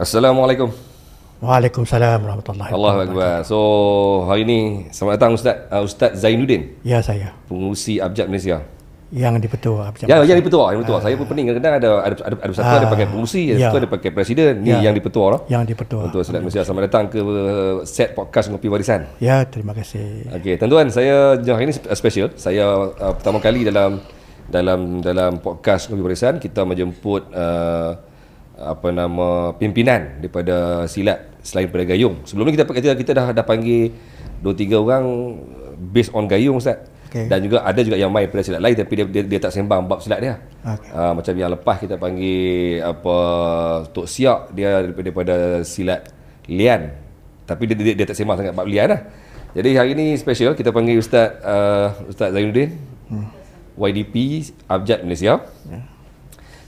Assalamualaikum. Waalaikumsalam warahmatullahi Allahu wabarakatuh. Akbar. So, hari ni selamat datang Ustaz Ustaz Zainuddin, Ya, saya pengurusi Abjad Malaysia. yang dipetua. Yang dipetua, yang dipetua. Saya pun pening kadang-kadang ada satu ada pakai pengurusi, ya. satu ada pakai presiden. Ni yang dipetua lah. Yang dipetua. Untuk Silat Malaysia. Selamat datang ke set podcast Ngopi Warisan. Ya, terima kasih. Okey, tuan-tuan, saya hari ini special. Saya pertama kali dalam podcast Ngopi Warisan kita menjemput pimpinan daripada silat selain daripada gayung. Sebelum ni kita dah panggil 2-3 orang based on gayung, Ustaz. Okay. Dan juga ada juga yang main daripada silat lain tapi dia tak sembang bab silat dia. Okay. Macam yang lepas kita panggil Tok Siak, dia daripada silat lian. Tapi dia tak sembang sangat bab lian lah. Jadi hari ni special kita panggil Ustaz Zainuddin, YDP Abjad Malaysia. Yeah.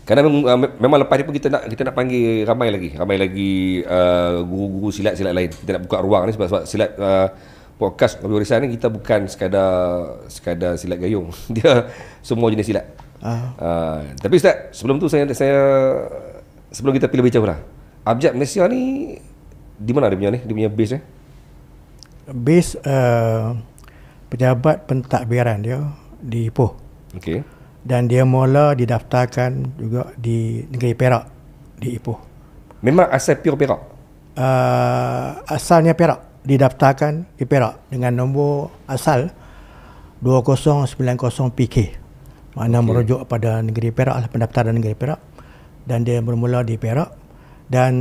Kerana memang lepas ni pun kita nak panggil ramai lagi guru-guru silat lain. Kita nak buka ruang ni sebab silat podcast Ngopi Warisan ni kita bukan sekadar silat gayung. Dia semua jenis silat. Tapi Ustaz, sebelum tu saya sebelum kita pilih jauh lah. Abjad Malaysia ni di mana dia punya base dia? Base pejabat pentadbiran dia di Ipoh. Okey. Dan dia mula didaftarkan juga di negeri Perak, di Ipoh. Memang asal pure Perak? Asalnya Perak, didaftarkan di Perak dengan nombor asal 2090 PK. Mana merujuk pada negeri Perak lah, pendaftaran negeri Perak. Dan dia bermula di Perak. Dan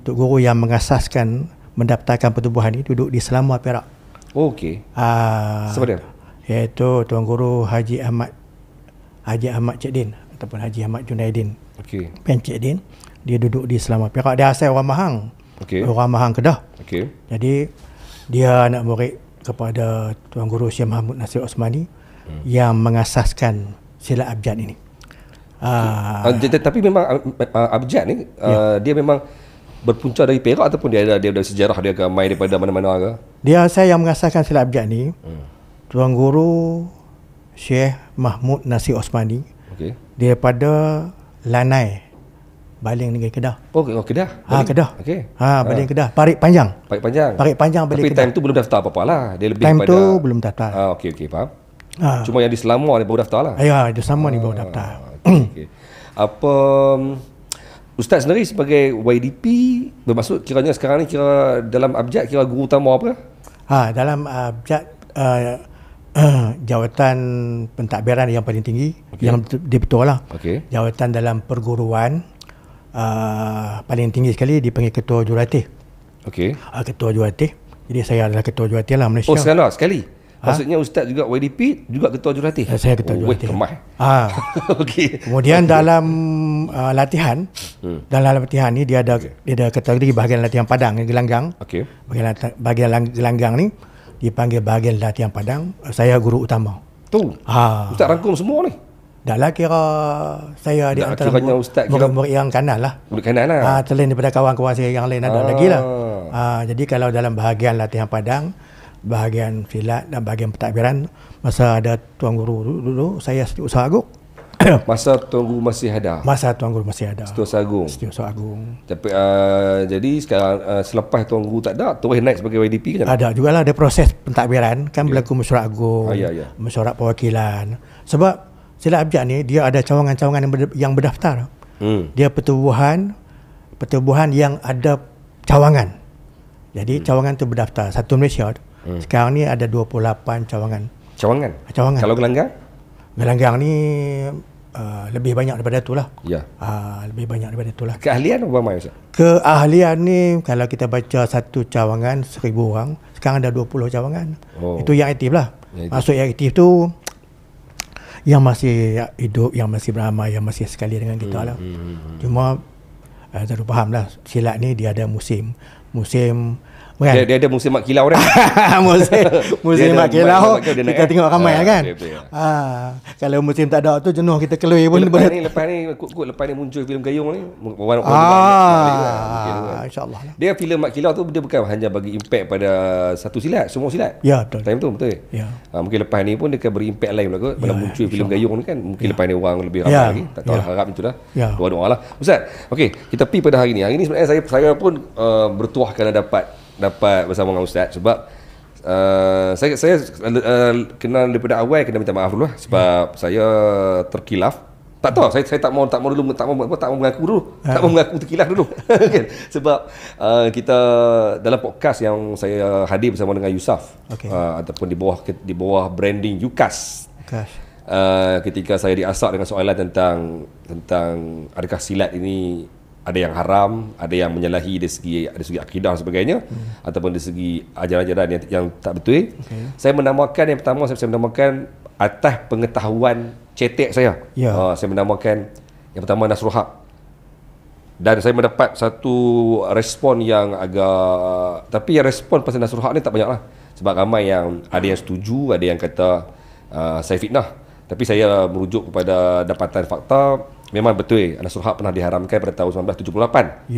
Tok Guru yang mengasaskan mendaftarkan pertubuhan ini duduk di Selama Perak. Oh, okey. Siapa dia? Iaitu Tuan Guru Haji Ahmad Cik Din ataupun Haji Ahmad Junaidin. Okey. Pen Cik Din. Dia duduk di Selama Perak. Dia asal orang Mahang. Okey. Orang Mahang Kedah. Okey. Jadi dia anak murid kepada Tuan Guru Syekh Mahmud Nasir Osmani yang mengasaskan silat abjad ini. Tapi memang abjad ni dia memang berpunca dari Perak ataupun dia ada sejarah dia ke main daripada mana-mana ke? Dia saya yang mengasaskan silat abjad ni. Tuan Guru Syekh Mahmud Nasir Osmani. Okey. Daripada Lanai, Baling negeri Kedah. Oh, Kedah. Kedah. Okey. Baling Kedah. Parit Panjang. Parit Panjang Baling Tapi Kedah. time tu belum daftar apa-apa lah. Dia lebih Time pada tu belum daftar. okey, faham. Cuma yang di Selangor dia baru daftar lah. Ya, itu sama ni baru daftar. Okay. Ustaz sendiri sebagai YDP bermaksud kiranya sekarang ni kira dalam abjad kira guru utama apa? Dalam abjad jawatan pentadbiran yang paling tinggi, yang dipetua lah. Okay. Jawatan dalam perguruan paling tinggi sekali dipanggil Ketua Jurulatih. Okey. Ketua Jurulatih. Jadi saya adalah Ketua Jurulatih lah Malaysia. Oh, sekarang sekali. Maksudnya Ustaz juga YDP juga Ketua Jurulatih. Saya Ketua Jurulatih. Kemah. Okey. Kemudian dalam latihan, dalam latihan ni dia ada kategori bahagian latihan padang, gelanggang. Okey. Bahagian gelanggang ni dipanggil bahagian latihan padang. Saya guru utama. Tu. Ustaz rangkum semua ni. Dah lah kira saya di antara murid-murid yang kanan lah. Murid kanan lah. Selain daripada kawan-kawan saya yang lain ada lagi lah. Jadi kalau dalam bahagian latihan padang, bahagian silat dan bahagian pentadbiran, masa ada Tuan Guru dulu saya Setiausaha Agung. Masa Tuan Guru masih ada. Masa Tuan Guru masih ada. Setiausaha Agung. Setiausaha Agung. Tapi jadi sekarang selepas Tuan Guru tak ada, terus naik sebagai YDP kan? Ada jugalah, ada proses pentadbiran kan, berlaku mesyuarat agung, mesyuarat perwakilan. Sebab silat abjad ni dia ada cawangan-cawangan yang berdaftar. Dia pertubuhan yang ada cawangan. Jadi cawangan tu berdaftar satu Malaysia. Sekarang ni ada 28 cawangan. Cawangan. Kalau gelanggang? Gelanggang ni lebih banyak daripada itulah. Ya. Lebih banyak daripada itulah. Keahlian apa mai Ustaz? Keahlian ni kalau kita baca satu cawangan 1000 orang, sekarang ada 20 cawangan. Itu yang aktif lah. Maksud yang aktif tu yang masih hidup, yang masih beramal, yang masih sekali dengan kita lah. Cuma saya faham lah, silat ni dia ada musim kan? Dia ada musim mak kilau dia. musim mak kilau kita tengok ramai kan. Kalau musim tak ada tu jenuh kita keluar pun lepas ni muncul filem gayung ni. insya-Allah lah. Dia filem Mat Kilau tu dia bukan hanya bagi impact pada satu silat, semua silat. Ya, betul. Time tu betul. Ya. Mungkin lepas ni pun dia akan beri impact lain pula kot. Bila muncul filem Gayung ni kan, mungkin lepas ni orang lebih ramai lagi. Tak tahu lah, harap itu dah. Doa-doa lah. Ustaz, okey, kita pergi pada hari ni. Hari ni sebenarnya saya pun bertuah kerana dapat bersama dengan Ustaz sebab saya kenal daripada awal, kena minta maaf dulu lah sebab saya terkilaf. Tak tahu, saya tak mau mengaku dulu. Tak mau mengaku terkilaf dulu. Kan? Sebab kita dalam podcast yang saya hadir bersama dengan Yusaf, ataupun di bawah branding Yukas. Ketika saya diasak dengan soalan tentang adakah silat ini ada yang haram, ada yang menyalahi dari segi akidah dan sebagainya, ataupun dari segi ajaran-ajaran yang tak betul. Saya menamakan yang pertama, saya menamakan atas pengetahuan cetek saya. Saya menamakan yang pertama Nasrul Haq. Dan saya mendapat satu respon yang agak, tapi yang respon pasal Nasrul Haq ni tak banyak lah. Sebab ramai yang ada yang setuju, ada yang kata saya fitnah. Tapi saya merujuk kepada dapatan fakta. Memang betul Nasrul Haq pernah diharamkan pada tahun 1978.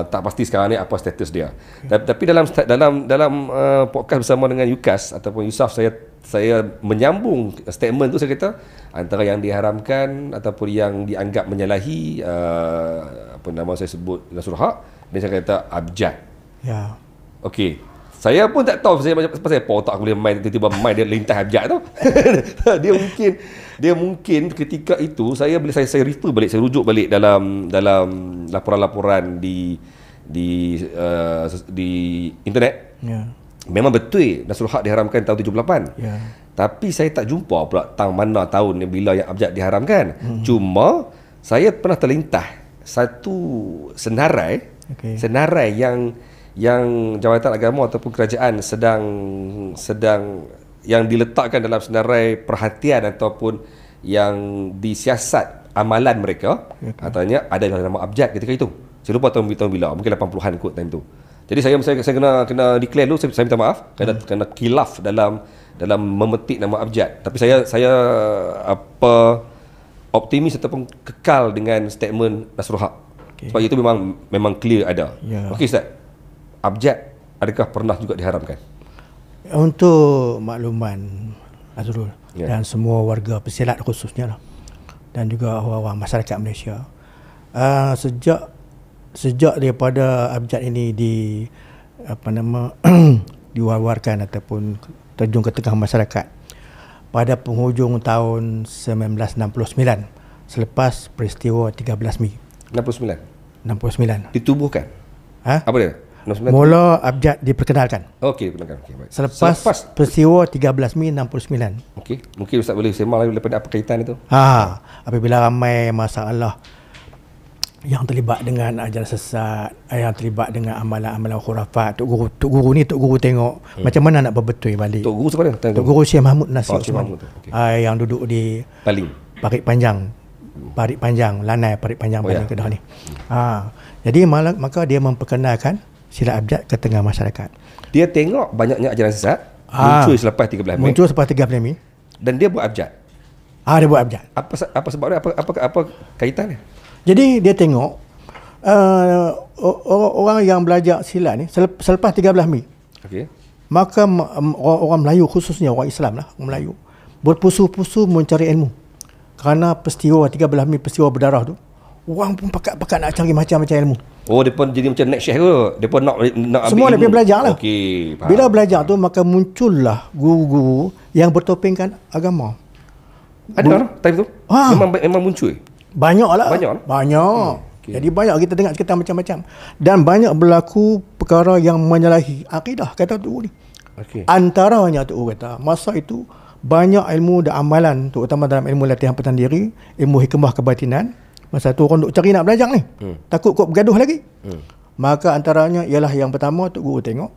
Tak pasti sekarang ni apa status dia. Tapi dalam podcast bersama dengan Yukas ataupun Yusaf, saya menyambung statement tu. Saya kata antara yang diharamkan ataupun yang dianggap menyalahi apa nama saya sebut Nasrul Haq, dan saya kata abjad. Okey. Saya pun tak tahu pasal apa otak aku boleh main tiba-tiba main dia lintas abjad tu. Dia mungkin ketika itu saya refer balik, saya rujuk balik dalam laporan-laporan di internet. Memang betul Nasrul Haq diharamkan tahun 78. Tapi saya tak jumpa pula mana tahun bila yang abjad diharamkan. Cuma saya pernah terlintas satu senarai yang Jabatan Agama ataupun kerajaan sedang yang diletakkan dalam senarai perhatian ataupun yang disiasat amalan mereka. Katanya ada nama abjad ketika itu. Saya lupa tahun bila, mungkin 80-an kot time tu. Jadi saya kena declare dulu, saya minta maaf kerana khilaf dalam memetik nama abjad. Tapi saya optimis ataupun kekal dengan statement Nasrul Haq. Sebab itu memang clear ada. Okey Ustaz, abjad adakah pernah juga diharamkan? Untuk makluman Azrul dan semua warga pesilat khususnya lah, dan juga orang-orang masyarakat Malaysia, sejak daripada abjad ini diwawarkan ataupun terjun ke tengah masyarakat pada penghujung tahun 1969 selepas peristiwa 13 Mei 69 ditubuhkan. Apa dia? Mula abjad diperkenalkan. Okey, baik. Selepas peristiwa 13 Mei 69. Okey, mungkin Ustaz boleh sembang lagi daripada apa kaitan itu? Apabila ramai masalah yang terlibat dengan ajaran sesat, yang terlibat dengan amalan-amalan khurafat, Tok Guru tengok macam mana nak berbetul balik. Tok Guru siapa dia? Tok Guru Syekh Mahmud Nasir Osman. Yang duduk di Parit Panjang, Lanai Parit Panjang Kedah ni. Jadi maka dia memperkenalkan silat abjad ke tengah masyarakat. Dia tengok banyaknya ajaran sesat muncul selepas 13 Mei. Dan dia buat abjad. Dia buat abjad. Apa sebab dia? Apa kaitannya? Jadi dia tengok orang yang belajar silat ni selepas 13 Mei. Maka orang Melayu, khususnya orang Islam lah, orang Melayu, berpusu-pusu mencari ilmu. Kerana peristiwa 13 Mei, peristiwa berdarah tu, orang pun pakat nak cari macam-macam ilmu. Dia pun jadi macam next sheikh tu. Dia pun nak ambil semua ilmu. Dia belajar lah. Faham. Bila belajar tu, maka muncullah guru-guru yang bertopengkan agama. Ada time tu? Memang muncul. Banyak. Jadi banyak kita dengar cerita macam-macam. Dan banyak berlaku perkara yang menyalahi akidah, kata tu ni. Antaranya tu kata, masa itu banyak ilmu dan amalan, terutama dalam ilmu latihan pertahanan diri, ilmu hikmah kebatinan. Masa tu orang duk cari nak belajar ni. Takut kau bergaduh lagi. Maka antaranya ialah yang pertama, Tok Guru tengok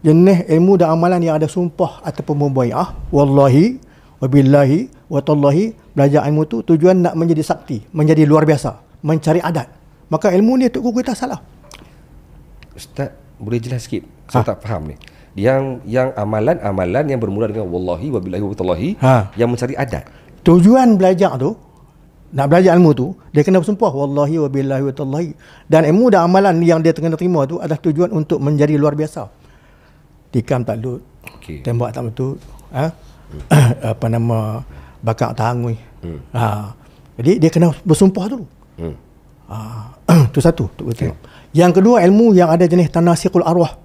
jenis ilmu dan amalan yang ada sumpah ataupun mubai'ah, wallahi wabillahi watallahi. Belajar ilmu tu tujuan nak menjadi sakti, menjadi luar biasa, mencari adat. Maka ilmu ni Tok Guru kita salah. Ustaz, boleh jelas sikit? Saya tak faham ni. Yang amalan-amalan yang bermula dengan wallahi wabillahi watallahi, yang mencari adat. Tujuan belajar tu nak belajar ilmu tu, dia kena bersumpah wallahi wa billahi wa tallahi. Dan ilmu dan amalan yang dia kena terima tu adalah tujuan untuk menjadi luar biasa. Tikam tak lut, tembak tak betul, apa nama, bakar tak hangui. Jadi dia kena bersumpah dulu. Tu satu. Yang kedua, ilmu yang ada jenis tanasiqul arwah.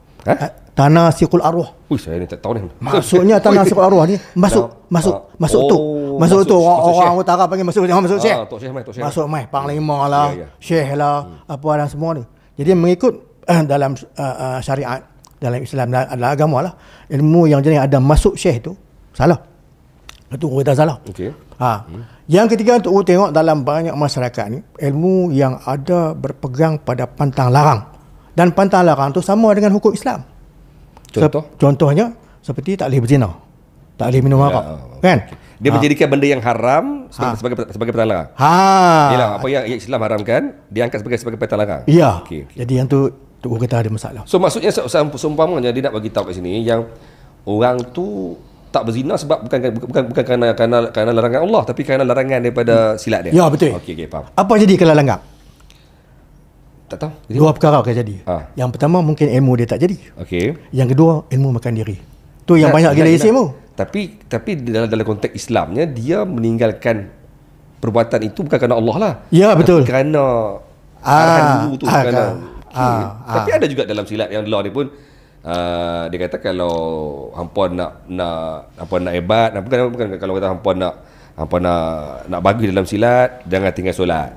Tanasiqul arwah. Saya ni tak tahu ni. Maksudnya tanasiqul arwah ni masuk tu orang utara panggil masuk syekh. Masuk mai panglima lah, syekh lah, apa dan semua ni. Jadi mengikut dalam syariat, dalam Islam, dalam agama lah, ilmu yang jenis ada masuk syekh tu salah. Itu kita salah. Yang ketiga, untuk tengok dalam banyak masyarakat ni, ilmu yang ada berpegang pada pantang larang. Dan pantang larang tu sama dengan hukum Islam. Contohnya seperti tak boleh berzina, tak boleh minum arak, kan? Dia menjadikan benda yang haram sebagai pantang larang. Yalah, apa yang Islam haramkan dia angkat sebagai pantang larang. Ya. Jadi yang tu kita ada masalah. So maksudnya seumpamanya dia nak bagi tahu kat sini yang orang tu tak berzina sebab bukan kerana larangan Allah, tapi kerana larangan daripada silat dia. Ya, betul. Okey, faham. Apa jadi kalau langgar? Tak tahu. Dua perkara akan jadi. Yang pertama, mungkin ilmu dia tak jadi. Okey. Yang kedua, ilmu makan diri. Tu yang banyak gila isi ilmu. Tapi dalam konteks Islamnya, dia meninggalkan perbuatan itu bukan kerana Allah lah. Ya, betul. Tapi kerana arahan dulu tu. Tapi ada juga dalam silat yang law ni pun, dia kata kalau hampa nak hebat, bukan kalau kata hampa nak bagus dalam silat, jangan tinggal solat.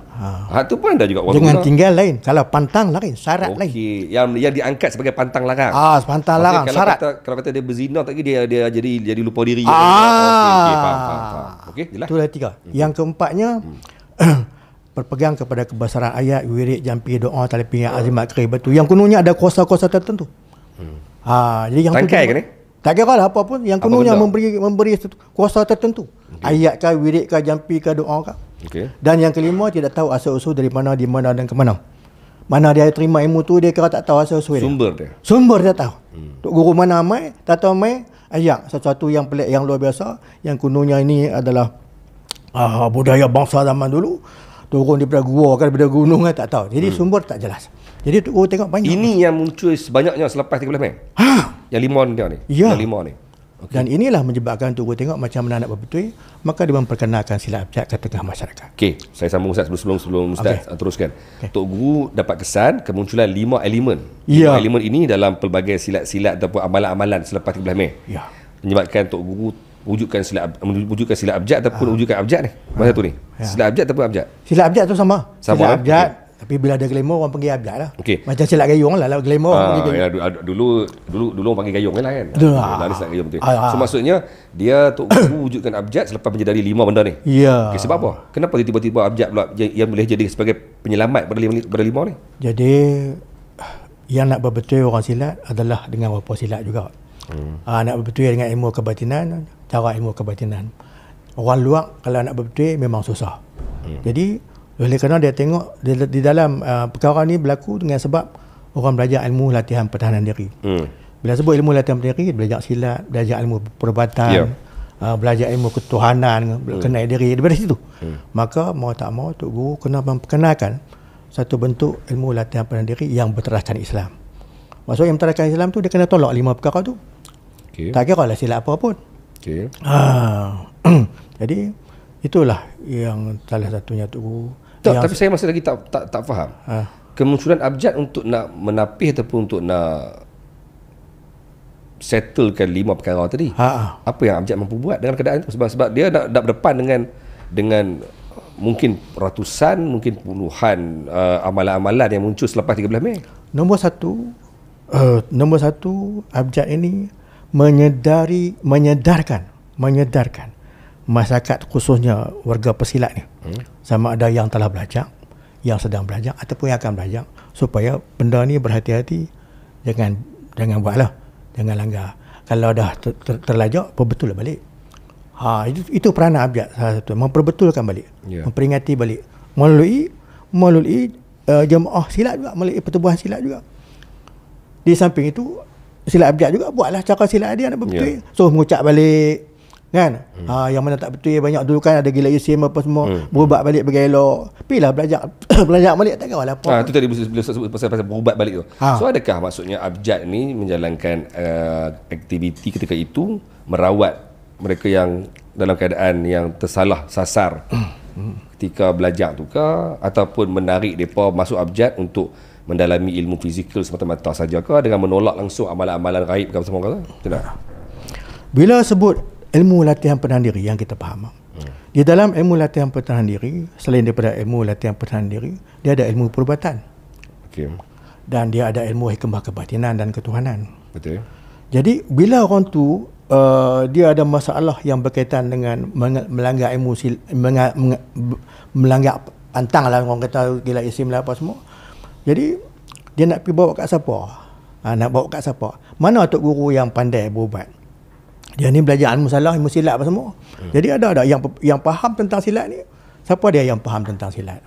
Tu pun ada juga orang jangan tinggal lain. Kalau pantang lain, syarat lain. Yang diangkat sebagai pantang larang. Pantang larang, syarat. Kalau kata dia berzina tadi, dia jadi lupa diri. Okey, jelas. Itu dah tiga. Yang keempatnya, berpegang kepada kebesaran ayat, wirid, jampi, doa, talipin, azimat, kerib, betul. Yang kononnya ada kuasa-kuasa tertentu. Jadi yang tangkai kan ni? Tak kira lah apa pun, yang kononnya memberi kuasa tertentu. Ayat kah, wirid kah, jampi kah, doa kah. Dan yang kelima, tidak tahu asal-usul dari mana, di mana dan ke mana. Mana dia terima ilmu tu, dia kira tak tahu asal-usul dia. Sumber dia tahu. Tok guru mana mai, tak tahu mai, ayat sesuatu yang pelik, yang luar biasa, yang kononnya ini adalah budaya bangsa zaman dulu, turun daripada gua kan, daripada gunung kan, tak tahu. Jadi sumber tak jelas. Jadi tu tengok banyak. Ini yang muncul sebanyaknya selepas 13 Mei. Yang limon dia ni. Ya. Yang lima ni. Dan inilah menyebabkan tu tengok macam mana nak berbetul, maka dia memperkenalkan silat abjad ke tengah masyarakat. Okey, saya sambung Ustaz sebelum Ustaz teruskan. Tok Guru dapat kesan kemunculan 5 elemen. 5 elemen ini dalam pelbagai silat-silat ataupun amalan-amalan selepas 13 Mei. Ya. Menyebabkan Tok Guru wujudkan silat abjad ataupun wujudkan abjad ni. Masa tu ni. Silat abjad ataupun abjad? Silat abjad tu sama. Silat abjad. Tapi bila ada glamour, orang panggil abjad lah. Macam silat gayung lah. Kalau glamour orang panggil gayung. Dulu orang panggil gayung lah kan. Lari silat gayung betul. So maksudnya dia Tok Guru wujudkan abjad selepas menjadi 5 benda ni. Ya. Sebab apa? Kenapa tiba-tiba abjad pula yang boleh jadi sebagai penyelamat pada 5 ni? Jadi yang nak berbetul orang silat adalah dengan beberapa silat juga. Nak berbetul dengan ilmu kebatinan, cara ilmu kebatinan. Orang luar kalau nak berbetul memang susah. Jadi oleh kerana dia tengok di dalam perkara ni berlaku dengan sebab orang belajar ilmu latihan pertahanan diri. Bila sebut ilmu latihan pertahanan diri, belajar silat, belajar ilmu perubatan, belajar ilmu ketuhanan, kenal diri daripada situ. Maka mau tak mau Tok Guru kena memperkenalkan satu bentuk ilmu latihan pertahanan diri yang berteraskan Islam. Maksud yang berteraskan Islam tu dia kena tolak 5 perkara tu. Tak kira lah silat apa pun. Jadi itulah yang salah satunya Tok Guru. Tapi saya masih lagi tak faham. Kemunculan abjad untuk nak menapih ataupun untuk nak settlekan 5 perkara tadi. Apa yang abjad mampu buat dengan keadaan itu? Sebab dia nak berdepan dengan mungkin ratusan, mungkin puluhan amalan-amalan yang muncul selepas 13 Mei. Nombor satu abjad ini menyedarkan masyarakat, khususnya warga pesilat ni, sama ada yang telah belajar, yang sedang belajar ataupun yang akan belajar, supaya benda ni berhati-hati, jangan buatlah, jangan langgar. Kalau dah terlajak, perbetul balik. Itu peranan abjad salah satu, memperbetulkan balik, memperingati balik melalui jemaah silat juga, melalui pertubuhan silat juga. Di samping itu silat abjad juga buatlah cara silat dia nak berbetul. So mengucap balik kan. Yang mana tak betul banyak dulu kan ada gila isim apa semua, berubat balik bagi elok. Pilah belajar belajar balik tak kau lah apa. Itu tadi bila sebut pasal berubat balik tu. So adakah maksudnya abjad ni menjalankan aktiviti ketika itu merawat mereka yang dalam keadaan yang tersalah sasar ketika belajar tu ke, ataupun menarik mereka masuk abjad untuk mendalami ilmu fizikal semata-mata saja ke, dengan menolak langsung amalan-amalan gaib ke semua ke? Tidak. Bila sebut ilmu latihan pertahanan diri yang kita faham. Di dalam ilmu latihan pertahanan diri, selain daripada ilmu latihan pertahanan diri, dia ada ilmu perubatan. Okey. Dan dia ada ilmu hikmah kebatinan dan ketuhanan. Betul. Jadi bila orang tu dia ada masalah yang berkaitan dengan melanggar ilmu melanggar pantang lah, orang kata gila isim lah apa semua. Jadi dia nak pergi bawa kat siapa? Nak bawa kat siapa? Mana tok guru yang pandai berubat? Dia ni belajar ilmu salah, ilmu silat apa semua. Jadi ada yang faham tentang silat ni. Siapa dia yang faham tentang silat?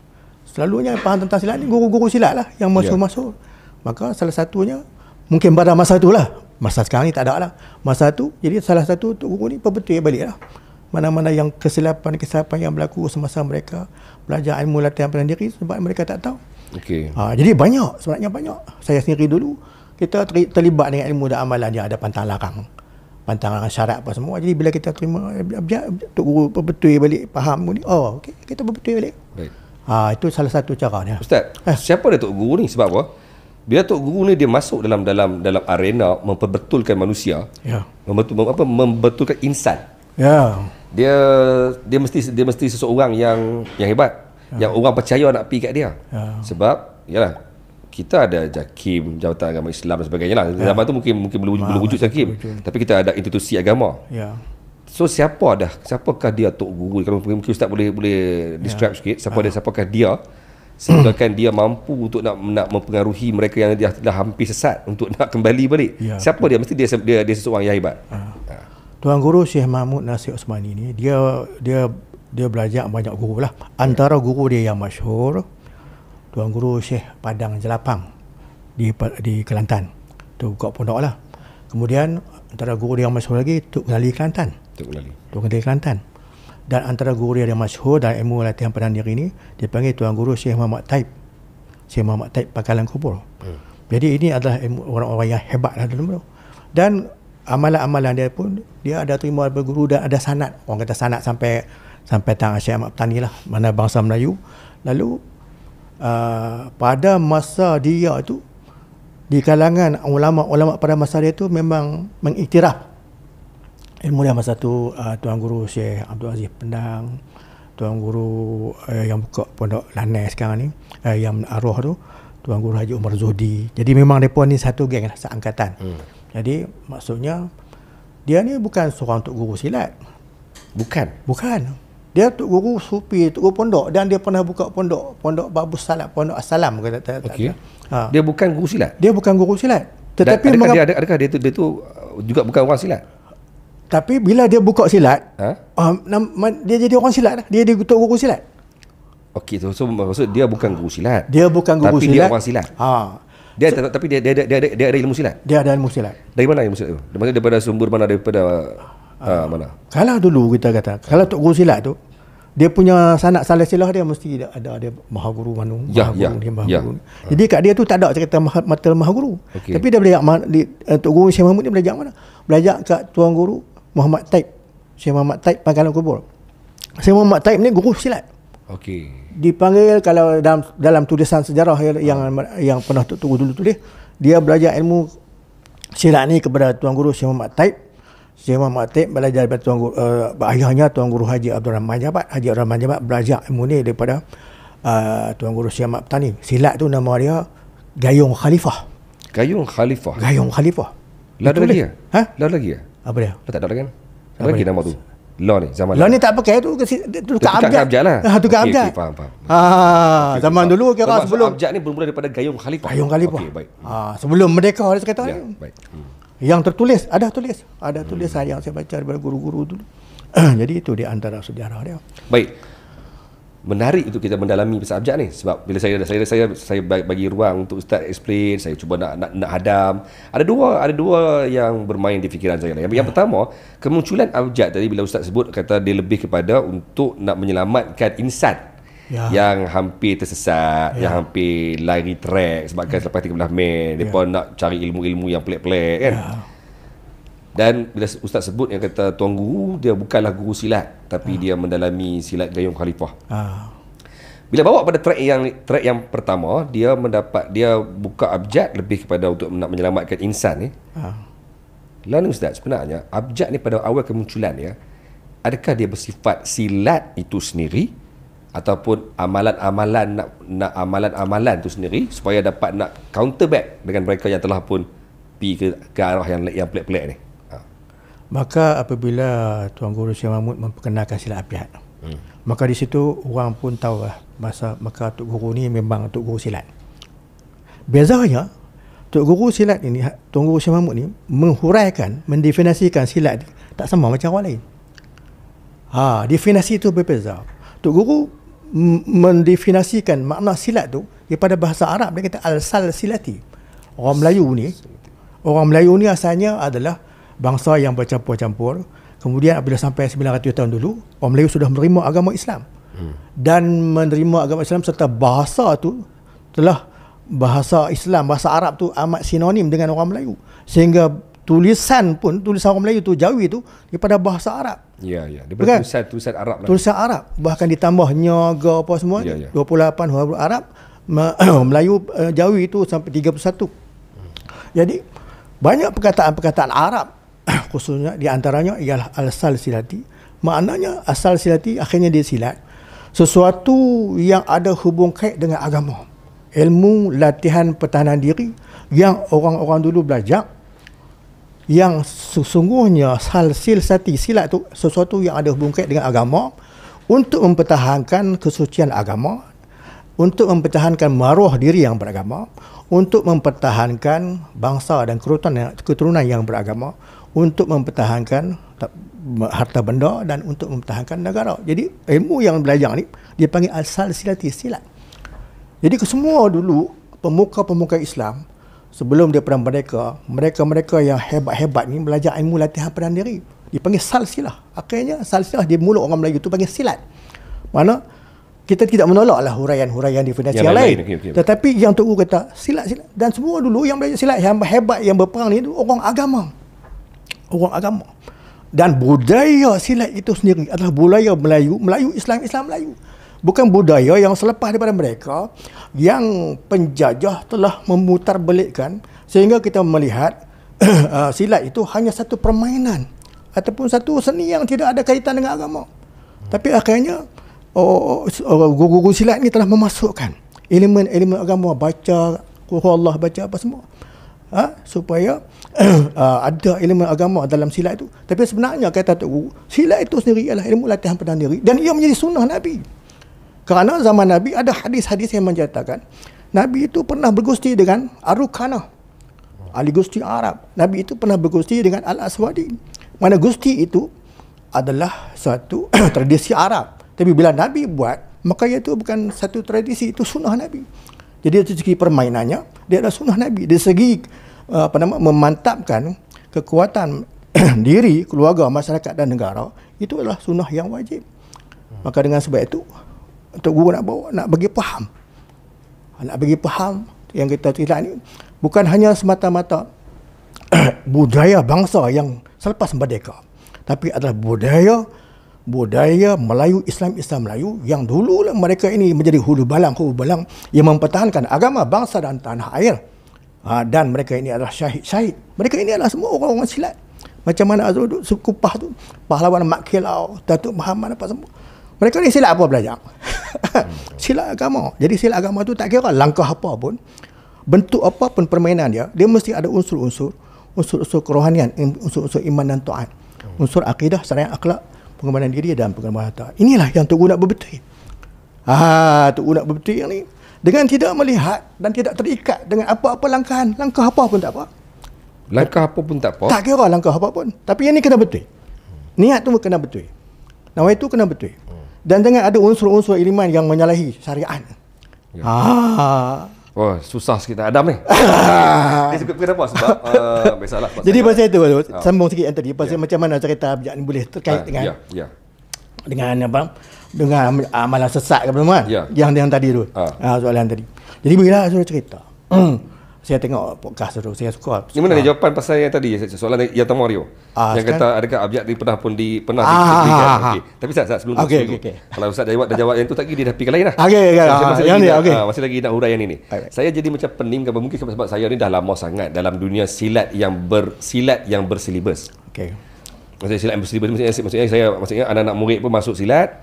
Selalunya yang faham tentang silat ni guru-guru silat lah yang masuk-masuk. Maka salah satunya mungkin pada masa tu lah. Masa sekarang ni tak ada lah. Masa tu, jadi salah satu tok guru ni perbetul balik lah. Mana-mana yang kesilapan yang berlaku semasa mereka belajar ilmu latihan pertahanan diri sebab mereka tak tahu. Okey. Jadi sebenarnya banyak. Saya sendiri dulu kita terlibat dengan ilmu dan amalan dia ada pantang larang. Pantangan syarat apa semua. Jadi bila kita terima tok guru berbetul balik, faham ni, okey, kita berbetul balik. Baik. Itu salah satu caranya. Ustaz, siapa dia tok guru ni? Sebab apa? Bila tok guru ni dia masuk dalam arena memperbetulkan manusia. Ya. Membetulkan insan. Ya. Dia mesti seseorang yang hebat. Ya. Yang orang percaya nak pergi kat dia. Ya. Sebab yalah, kita ada JAKIM, Jabatan Agama Islam dan sebagainya lah. Zaman tu mungkin belum wujud JAKIM. Tapi kita ada institusi agama. Ya. So siapakah dia tok guru? Kalau mungkin Ustaz boleh describe sikit siapakah dia, sehinggakan dia mampu untuk nak mempengaruhi mereka yang dia dah hampir sesat untuk nak kembali balik. Ya. Siapa dia? Mesti dia seseorang yang hebat. Tuan Guru Syekh Mahmud Nasir Osmani ni dia belajar banyak guru lah. Antara guru dia yang masyhur Tuan Guru Syekh Padang Jelapang di Kelantan. Tu buka pondok lah. Kemudian antara guru dia yang masyhur lagi Tok Ngali Kelantan. Tok Ngali Kelantan. Dan antara guru dia yang masyhur dalam ilmu latihan pertahanan diri ni dipanggil Tuan Guru Syekh Muhammad Taib. Syekh Muhammad Taib Pangkalan Kubur. Jadi ini adalah ilmu orang-orang yang hebat lah dalam tu. Dan amalan-amalan dia pun dia ada terima daripada guru dan ada sanad. Orang kata sanad sampai tangan Syekh Ahmad Petani lah, mana bangsa Melayu. Lalu pada masa dia tu di kalangan ulama-ulama pada masa dia tu memang mengiktiraf ilmu dia masa tu. Tuan Guru Syekh Abdul Aziz Pendang, Tuan Guru yang buka pondok Lanai sekarang ni, yang arwah tu Tuan Guru Haji Umar Zuhdi. Jadi memang mereka ni satu geng lah, seangkatan. Jadi maksudnya dia ni bukan seorang tok guru silat. Bukan. Dia tok guru sufi, tok guru pondok, dan dia pernah buka pondok Babus Salam, pondok Assalam kata. Okey. Dia bukan guru silat. Tetapi adakah dia tu juga bukan orang silat? Tapi bila dia buka silat, dia jadi orang silat lah. Dia tok guru silat. Okey, so maksud dia bukan guru silat. Tapi dia orang silat. Tapi dia ada ilmu silat. Dia ada ilmu silat. Dari mana ilmu silat tu? Maksudnya daripada sumber mana, daripada mana? Kalau dulu kita kata, kalau tok guru silat tu, dia punya sanak silsilah dia mesti ada maha guru manu, guru. Jadi kat dia tu tak ada cerita mata maha guru. Okay. Tapi dia belajar tok guru Syekh Mahmud ni belajar mana? Belajar kat Tuan Guru Muhammad Taib. Syekh Muhammad Taib Pangkalan Kubur. Syekh Muhammad Taib ni guru silat. Okey. Dipanggil kalau dalam tulisan sejarah yang pernah tok guru dulu tulis, dia belajar ilmu silat ni kepada Tuan Guru Syekh Muhammad Taib. Syekh Muhammad Taib belajar daripada Tuan Guru, ayahnya Tuan Guru Haji Abdul Rahman Jabat. Haji Abdul Rahman Jabat belajar ilmu ni daripada Tuan Guru Syekh Ahmad Petani. Silat tu nama dia Gayung Khalifah. Ada lagi ya? Ada lagi ya? Apa dia? Tak ada lagi kan? Ada lagi nama tu. Law ni zaman. Law ni tak pakai tu tukar abjad lah. Tukar abjad. Faham. Zaman dulu kira sebelum abjad ni bermula daripada Gayung Khalifah. Okey, baik. Sebelum merdeka dia kata ya, ni. Baik. Yang tertulis, ada tulisan yang saya baca daripada guru-guru dulu. Jadi itu di antara sejarah dia. Baik. menarik untuk kita mendalami pasal abjad ni. Sebab bila saya bagi ruang untuk Ustaz explain, saya cuba nak hadam. Ada dua yang bermain di fikiran saya. Yang pertama, kemunculan abjad tadi bila Ustaz sebut kata dia lebih kepada untuk nak menyelamatkan insan yang hampir tersesat, yang hampir lari track sebabkan selepas 13 Mei mereka nak cari ilmu-ilmu yang pelik-pelik kan. Dan bila Ustaz sebut yang kata Tuan Guru dia bukanlah guru silat, tapi dia mendalami silat gayung khalifah. Bila bawa pada track yang pertama, dia buka abjad lebih kepada untuk nak menyelamatkan insan ni. Lalu Ustaz, sebenarnya abjad ni pada awal kemunculan dia, adakah dia bersifat silat itu sendiri ataupun amalan-amalan nak amalan-amalan tu sendiri supaya dapat nak counter back dengan mereka yang telah pun pergi ke arah yang pelik-pelik ni? Maka apabila Tuan Guru Syekh Mahmud memperkenalkan silat abjad, maka di situ orang pun tahu lah maka Tok Guru ni memang Tok Guru silat. Bezanya Tok Guru silat ini, Tuan Guru Syekh Mahmud ni menghuraikan, mendefinisikan silat tak sama macam orang lain. Definisi itu berbeza. Tok Guru mendefinisikan makna silat tu daripada bahasa Arab, dia kata al-sal silati. Orang Melayu ni asalnya adalah bangsa yang bercampur-campur. Kemudian apabila sampai 900 tahun dulu, orang Melayu sudah menerima agama Islam. Dan menerima agama Islam serta bahasa tu telah bahasa Islam, bahasa Arab tu amat sinonim dengan orang Melayu. Sehingga tulisan orang Melayu tu Jawi tu daripada bahasa Arab. Daripada tulisan Arab lah. Tulisan Arab. Bahkan ditambah nyaga apa semua. 28 huruf Arab. Melayu Jawi tu sampai 31. Jadi banyak perkataan-perkataan Arab khususnya di antaranya ialah al-sal silati. Maknanya asal silati akhirnya dia silat sesuatu yang ada hubung kait dengan agama, ilmu latihan pertahanan diri yang orang-orang dulu belajar, yang sesungguhnya silsati silat tu sesuatu yang ada hubung kait dengan agama untuk mempertahankan kesucian agama, untuk mempertahankan maruah diri yang beragama, untuk mempertahankan bangsa dan keturunan yang beragama, untuk mempertahankan harta benda dan untuk mempertahankan negara. Jadi ilmu yang belajar ni dia panggil asal silati, silat. Jadi kesemua dulu pemuka-pemuka Islam sebelum dia perang mereka yang hebat-hebat ni belajar ilmu latihan pertahanan diri. Dipanggil salsilah. Akhirnya salsilah di mulut orang Melayu tu panggil silat. Mana kita tidak menolaklah huraian-huraian definisi yang lain. Tetapi yang Tok Guru kata silat. Dan semua dulu yang belajar silat yang hebat yang berperang ni tu orang agama. Dan budaya silat itu sendiri adalah budaya Melayu Islam Melayu. Bukan budaya yang selepas daripada mereka yang penjajah telah memutarbelikkan sehingga kita melihat silat itu hanya satu permainan ataupun satu seni yang tidak ada kaitan dengan agama. Tapi akhirnya guru-guru silat ni telah memasukkan elemen-elemen agama, baca Allah, baca apa semua. Supaya ada elemen agama dalam silat itu. Tapi sebenarnya kata Tok Guru, silat itu sendiri ialah ilmu latihan pertahanan diri dan ia menjadi sunnah Nabi. Kerana zaman Nabi ada hadis-hadis yang menyatakan Nabi itu pernah bergusti dengan Arukana, ahli gusti Arab. Nabi itu pernah bergusti dengan Al-Aswadi. Mana gusti itu adalah satu tradisi Arab. Tapi bila Nabi buat, maka itu bukan satu tradisi, itu sunnah Nabi. Jadi dari segi permainannya dia adalah sunnah Nabi. Dari segi memantapkan kekuatan diri, keluarga, masyarakat dan negara, itu adalah sunnah yang wajib. Maka dengan sebab itu Tok Guru nak bagi faham. Nak bagi faham yang kita silat ni bukan hanya semata-mata budaya bangsa yang selepas merdeka, tapi adalah budaya Melayu, Islam Melayu yang dulu mereka ini menjadi hulu balang yang mempertahankan agama, bangsa dan tanah air. Dan mereka ini adalah syahid. Mereka ini adalah semua orang-orang silat. Macam mana Azrul suku Pah tu, pahlawan Mak Kilau, Datuk Muhammad apa semua. Mereka ni silat apa belajar? Silat agama. Jadi silat agama tu tak kira langkah apa pun, bentuk apa pun permainan dia mesti ada unsur-unsur kerohanian, unsur-unsur iman dan taat, unsur akidah, syariat, akhlak, pengembangan diri dan pengembangan harta. Inilah yang Tok Guru nak berbetul. Tok Guru nak berbetul yang ni dengan tidak melihat dan tidak terikat dengan apa-apa langkah apa pun tak apa. Langkah apa pun tak apa. Tak kira langkah apa pun. Tapi yang ni kena betul. Niat tu kena betul. Nawai tu kena betul. Dan jangan ada unsur-unsur ilmuan yang menyalahi syariat. Ya. Oh, susah sikit nak Adam ni. Dia suka kenapa? Sebab biasalah. Jadi pasal itu sambung sikit yang tadi pasal macam mana cerita abjad ni boleh terkait dengan dengan apa? Dengan amalan sesat ke apa yang tadi tu. Soalan tadi. Jadi bila suruh cerita. Saya tengok podcast tu, saya suka. Di mana jawapan pasal yang tadi soalan yang Mario. Yang kata adakah abjad ni pernah diberikan. Okey. Tapi sebelum kalau Ustaz dah jawab yang tu tadi dia dah pergi ke lain lah. Masih lagi nak huraian ini. Saya jadi macam pening mungkin sebab saya ni dah lama sangat dalam dunia silat yang bersilibus. Okey. Maksudnya silat yang bersilibus maksudnya anak-anak murid pun masuk silat.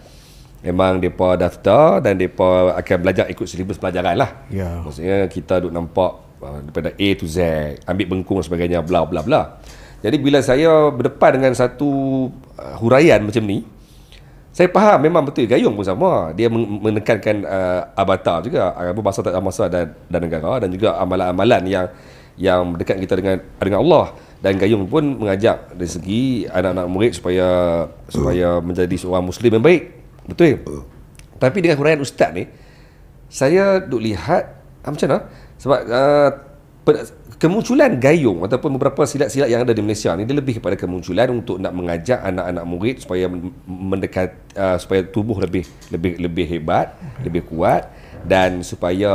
Memang mereka daftar dan mereka akan belajar ikut silibus pelajaran lah. Maksudnya kita duk nampak daripada A to Z, ambil bengkung sebagainya, bla bla bla. Jadi bila saya berdepan dengan satu huraian macam ni, saya faham memang betul gayung pun sama. Dia menekankan abata juga, bahasa tak masa dan negara, dan juga amalan-amalan yang dekat kita dengan Allah. Dan gayung pun mengajak dari segi anak-anak murid supaya menjadi seorang Muslim yang baik. Betul. Tapi dengan huraian ustaz ni, saya duk lihat macam mana? Sebab kemunculan gayung ataupun beberapa silat-silat yang ada di Malaysia ni, dia lebih kepada kemunculan untuk nak mengajak anak-anak murid supaya mendekat supaya tubuh lebih hebat, lebih kuat, dan supaya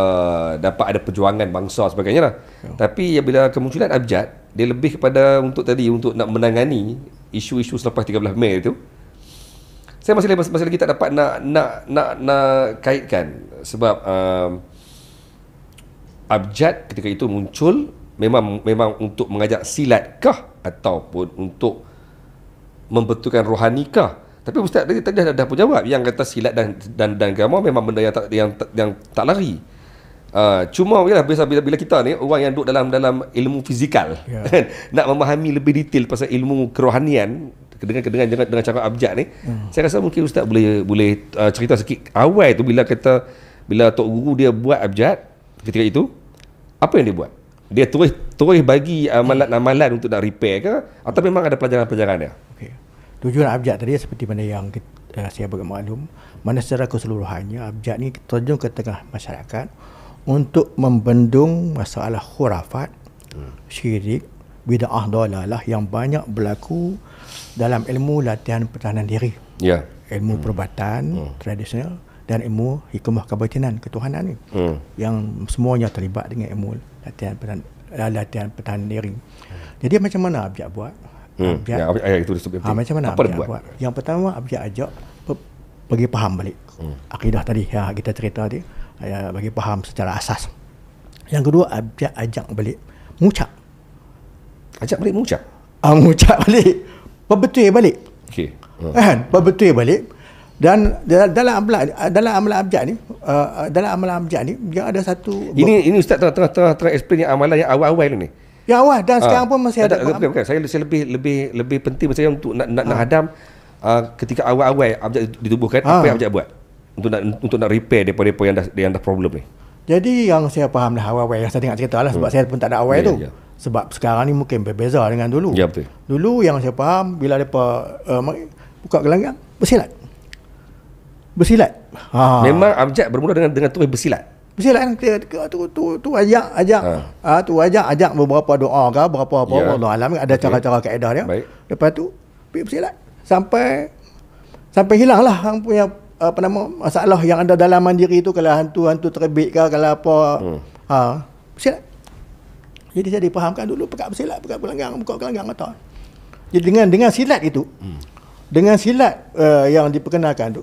dapat ada perjuangan bangsa sebagainya lah. Tapi bila kemunculan abjad, dia lebih kepada untuk nak menangani isu-isu selepas 13 Mei itu. Saya masih lagi tak dapat nak kaitkan sebab abjad ketika itu muncul memang untuk mengajak silatkah ataupun untuk membetulkan rohanikah. Tapi ustaz tadi dah pun jawab yang kata silat dan agama memang benda yang tak lari. Cuma bila kita ni orang yang duduk dalam ilmu fizikal, nak memahami lebih detail pasal ilmu kerohanian dengan cara abjad ni, saya rasa mungkin ustaz boleh cerita sikit awal tu bila tok guru dia buat abjad ketika itu, apa yang dia buat? Dia terus bagi amalan-amalan untuk nak repair ke, atau memang ada pelajaran-pelajaran dia? Okey. Tujuan abjad tadi seperti mana yang saya bagi maklum, mana secara keseluruhannya abjad ni terjun ke tengah masyarakat untuk membendung masalah khurafat, syirik, bid'ah dalalah yang banyak berlaku dalam ilmu latihan pertahanan diri. Ilmu perubatan tradisional dan ilmu hikmah kebatinan ketuhanan ni, yang semuanya terlibat dengan ilmu latihan pertahanan diri. Jadi macam mana abjad buat? Itu macam mana abjad buat? Yang pertama, abjad ajak bagi faham balik akidah tadi yang kita cerita tadi, bagi faham secara asas. Yang kedua, abjad ajak balik mengucap. Ajak balik mengucap? Mengucap balik, berbetul balik. Kan? Berbetul balik. Dan dalam amalan abjad ni, dia ada satu. Ini ustaz tengah explain yang amalan yang awal-awal ni. Yang awal dan sekarang pun masih ada. Bukan. Saya lebih penting saya untuk nak hadam ketika awal-awal abjad ditubuhkan, apa yang abjad buat untuk nak repair depa yang dah problem ni. Jadi yang saya faham lah awal-awal yang saya tengok cerita lah, sebab saya pun tak ada awal tu. Sebab sekarang ni mungkin berbeza dengan dulu. Ya, betul. Dulu yang saya faham, bila depa buka gelanggang, bersilat. Memang abjad bermula dengan terus bersilat. Bersilat kan, tu ajak beberapa doa ke, berapa Allah alam, ada cara-cara kaedah dia. Baik. Lepas tu pergi bersilat sampai hilang lah hang punya masalah yang ada dalam diri tu, kalau hantu terbit ke, kalau apa. Bersilat. Jadi saya dipahamkan dulu pekat bersilat, pekat gelanggang, buka gelanggang atas. Jadi dengan silat itu, dengan silat yang diperkenalkan tu,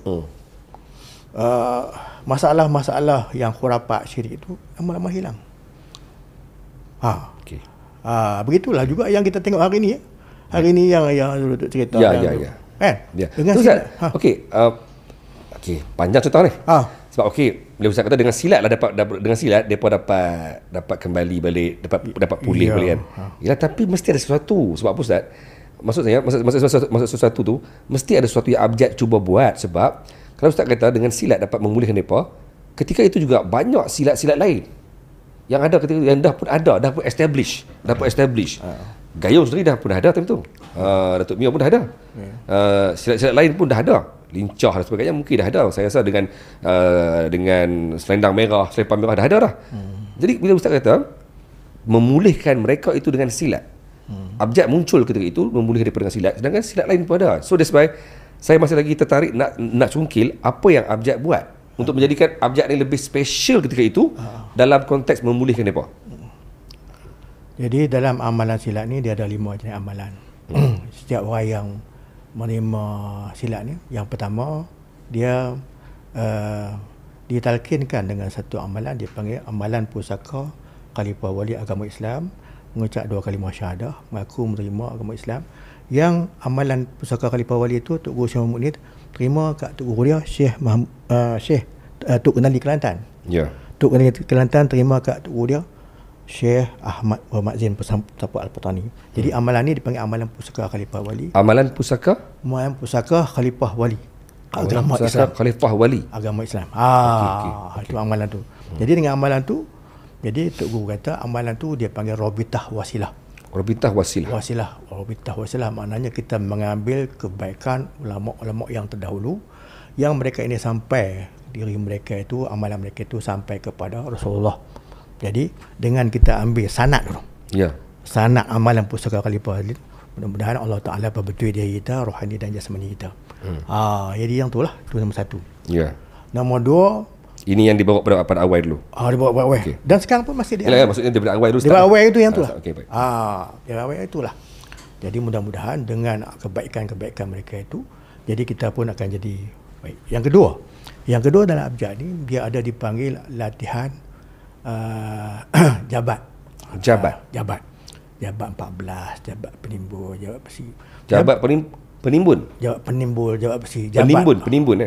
masalah-masalah yang khurafat syirik itu lama-lama hilang. Begitulah juga yang kita tengok hari ni. Hari ni yang dulu cerita. Kan? Dengan silat. Panjang cerita ni. Sebab bila ustaz kata dengan silat lah dengan silat depa dapat kembali balik, dapat pulih balik kan. Yalah, tapi mesti ada sesuatu. Sebab apa ustaz? Maksud saya sesuatu tu mesti ada sesuatu yang abjad cuba buat. Sebab kalau ustaz kata dengan silat dapat memulihkan depa, ketika itu juga banyak silat-silat lain yang ada ketika yang dah pun establish. Gayung sendiri dah pun dah ada time tu. Datuk Mio pun dah ada. Silat-silat lain pun dah ada. lincah dan sebagainya mungkin dah ada. Saya rasa dengan selendang merah, selepan merah dah ada dah. Jadi bila Ustaz kata memulihkan mereka itu dengan silat, abjad muncul ketika itu memulihkan daripada dengan silat, sedangkan silat lain pun ada. So that's why saya masih lagi tertarik nak cungkil apa yang abjad buat untuk menjadikan abjad ni lebih special ketika itu dalam konteks memulihkan mereka. Jadi dalam amalan silat ni dia ada 5 jenis amalan. Setiap orang yang menerima silat ni, yang pertama dia ditalkinkan dengan satu amalan, dia panggil amalan pusaka Khalifah Wali Agama Islam, mengucap 2 kalimah syahadah, mengaku menerima agama Islam. Yang amalan pusaka Khalifah Wali itu Tok Guru Syekh Mahmud ni terima kat Tok Guru dia Syekh Tok Kenali Kelantan. Ya. Tok Kenali Kelantan terima kat Tok Guru dia Syekh Ahmad Muhammad Zain Tapak Al-Patani. Jadi amalan ni dipanggil amalan pusaka Khalifah Wali. Amalan pusaka? Amalan pusaka Khalifah Wali. Agama Islam. Khalifah Wali. Agama Islam. Okay. Itu amalan tu. Jadi dengan amalan tu, jadi Tok Guru kata amalan tu dia panggil Rabitah Wasilah. Rabitah Wasilah. Rabitah Wasilah maknanya kita mengambil kebaikan ulama-ulama yang terdahulu yang mereka ini sampai diri mereka itu, amalan mereka itu sampai kepada Rasulullah. Jadi dengan kita ambil sanad dulu. Ya. Sanad amalan pusaka Khalifah Wali, mudah-mudahan Allah Taala berbetul diri kita, rohani dan jasmani kita. Jadi yang tu lah, itu nombor 1. Ya. Nombor 2, ini yang dibawa pada awal dulu. Dibawa awal. Okay. Dan sekarang pun masih dia. Maksudnya daripada awal dulu. Daripada awal itu yang tu lah. Okey, baik. Daripada awal itulah. Jadi mudah-mudahan dengan kebaikan-kebaikan mereka itu, jadi kita pun akan jadi baik. Yang kedua dalam abjad ni dia ada dipanggil latihan jabat 14, jabat penimbul, jabat besi. Penimbun. Jabat penimbul, jabat besi. Penimbun. Penimbul.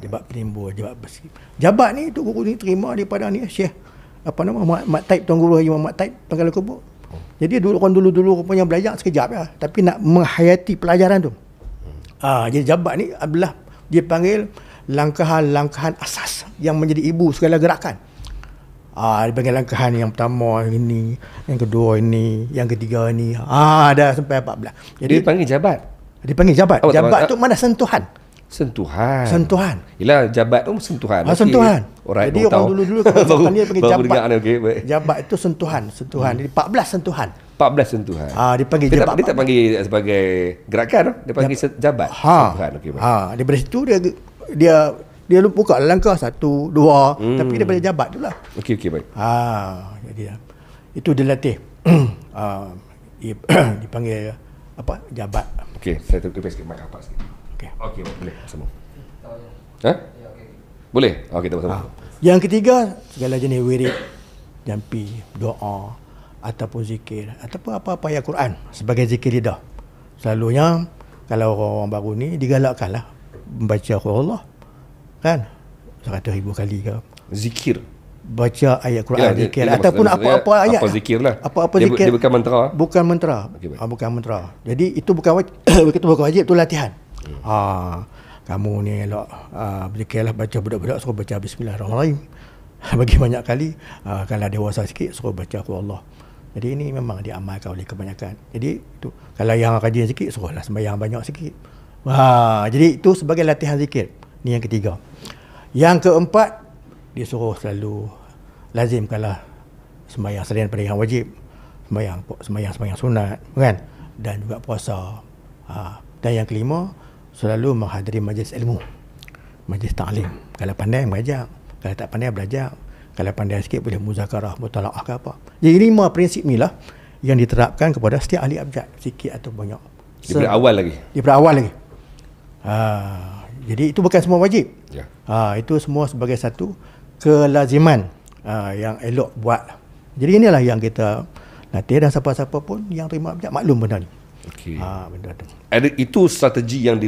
Jabat penimbul, jabat besi. Jabat ni Tok Guru ni terima daripada ni Syekh Mat Taib, Tuan Guru Haji Mat Taib Tengah Kubur. Jadi orang dulu rupanya belajar sekejap ya, tapi nak menghayati pelajaran tu. Jadi jabat ni adalah dia panggil langkahan-langkahan asas yang menjadi ibu segala gerakan. Dia panggil langkahan yang pertama ini, yang kedua ini, yang ketiga ini. Dah sampai 14. Jadi dia panggil jabat. Jabat tu mana sentuhan. Yalah, jabat tu sentuhan. Sentuhan. Alright, jadi orang dulu kalau dia panggil jabat. Jabat itu sentuhan. Jadi 14 sentuhan. 14 sentuhan. Dia panggil jabat. Dia tak panggil sebagai gerakan, dia panggil jabat. Sentuhan. Daripada situ dia buka langkah 1, 2, tapi daripada jabat tu lah. Okey, baik. Jadi itu dilatih. Dipanggil apa? Jabat. Okey, saya terkepis sikit mic apa sikit. Okey, boleh sama. Boleh? Okey, kita sama. Yang ketiga, segala jenis wirid, jampi, doa ataupun zikir ataupun apa-apa ayat Quran sebagai zikir lidah. Selalunya kalau orang baru ni digalakkanlah membaca Allah kan 100,000 kali ke zikir, baca ayat Quran, zikir ataupun apa-apa ayat, apa zikir lah, apa-apa zikir. Dia bukan mantra. Bukan mantra. Jadi itu bukan wajib, itu latihan. Kamu ni elok berzikirlah, baca budak-budak suruh baca bismillahirrahmanirrahim bagi banyak kali. Kalau dewasa sikit suruh baca Allah. Jadi ini memang diamalkan oleh kebanyakan. Jadi itu kalau yang rajin sikit suruhlah sembahyang banyak sikit. Jadi itu sebagai latihan zikir. Ini yang ketiga. Yang keempat, dia suruh selalu lazimkanlah sembahyang selain pada yang wajib, sembahyang sunat kan, dan juga puasa. Dan yang kelima, selalu menghadiri majlis ilmu, majlis ta'lim. Kalau pandai mengajar, kalau tak pandai belajar, kalau pandai sikit boleh muzakarah, mutalaah ke apa. Jadi 5 prinsip ni lah yang diterapkan kepada setiap ahli abjad, sikit atau banyak. Daripada awal lagi. Jadi itu bukan semua wajib. Ya. Itu semua sebagai satu kelaziman yang elok buat. Jadi inilah yang kita latih, dan siapa-siapa pun yang terima abjad maklum benda ni. Okey. Benda tu. Itu strategi yang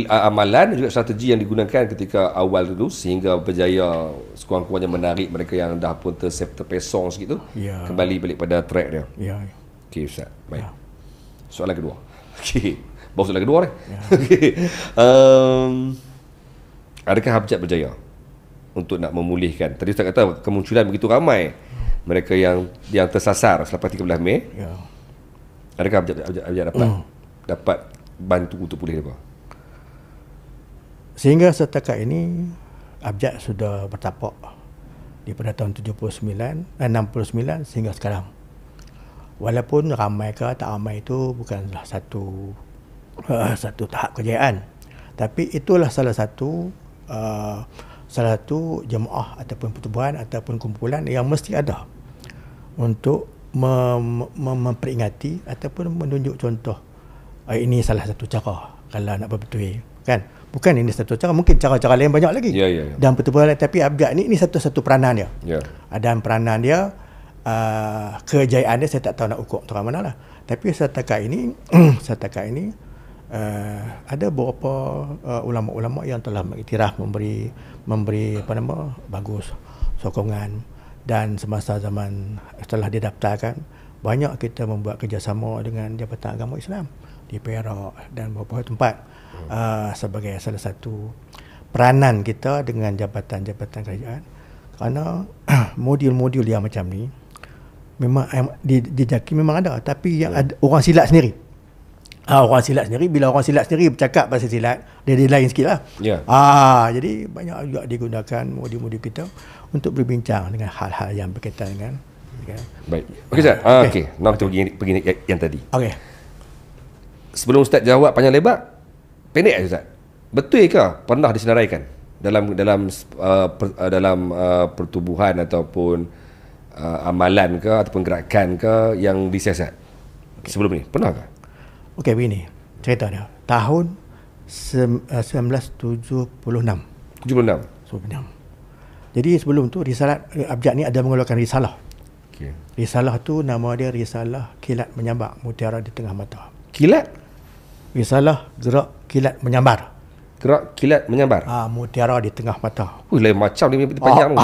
amalan juga strategi yang digunakan ketika awal dulu sehingga berjaya sekurang-kurangnya menarik mereka yang dah pun terpesong sikit tu kembali balik pada track dia. Ya. Okey Ustaz. Baik. Soalan kedua. Okey. Baru soalan kedua ni. Okey. Adakah abjad berjaya untuk nak memulihkan? Tadi Ustaz kata kemunculan begitu ramai mereka yang tersasar selepas 13 Mei. Ya. Adakah abjad dapat bantu untuk pulih mereka? Sehingga setakat ini Abjad sudah bertapak daripada tahun 69 sehingga sekarang. Walaupun ramai ke tak ramai itu bukanlah satu tahap kejayaan, tapi itulah salah satu jemaah ataupun pertubuhan ataupun kumpulan yang mesti ada untuk memperingati ataupun menunjuk contoh. Ini salah satu cara kalau nak berbetul, kan? Bukan ini satu cara, mungkin cara-cara lain banyak lagi. Dan pertubuhan lain, tapi Abjad ni ini satu-satu peranan dia. Dan peranan dia, kejayaan dia saya tak tahu nak ukur macam mana lah. Tapi setakat ini ada beberapa ulama-ulama yang telah mengiktiraf, memberi bagus sokongan. Dan semasa zaman setelah didaftarkan, banyak kita membuat kerjasama dengan Jabatan Agama Islam di Perak dan beberapa tempat sebagai salah satu peranan kita dengan jabatan-jabatan kerajaan. Kerana modul-modul yang macam ni memang di JAKI memang ada, tapi yang ada orang silat sendiri. Orang silat sendiri, bila orang silat sendiri bercakap pasal silat, dia lain sikit lah. Jadi banyak juga digunakan modul-modul kita untuk berbincang dengan hal-hal yang berkaitan dengan baik. Okey Ustaz. Okey, nak kita pergi yang tadi. Okey. Sebelum Ustaz jawab panjang lebar, pendek Ustaz. Betul ke pernah disenaraikan dalam pertubuhan ataupun amalan ke ataupun gerakan ke yang disiasat sebelum ni? Pernah ke? Okey, begini cerita dia. Tahun 1976. 76. Jadi sebelum tu risalah Abjad ni ada mengeluarkan risalah. Okay. Risalah tu nama dia Risalah Kilat Menyambar Mutiara di Tengah Mata. Kilat? Risalah Gerak Kilat Menyambar. Gerak Kilat Menyambar. Mutiara di Tengah Mata. Lain macam dia panjang tu.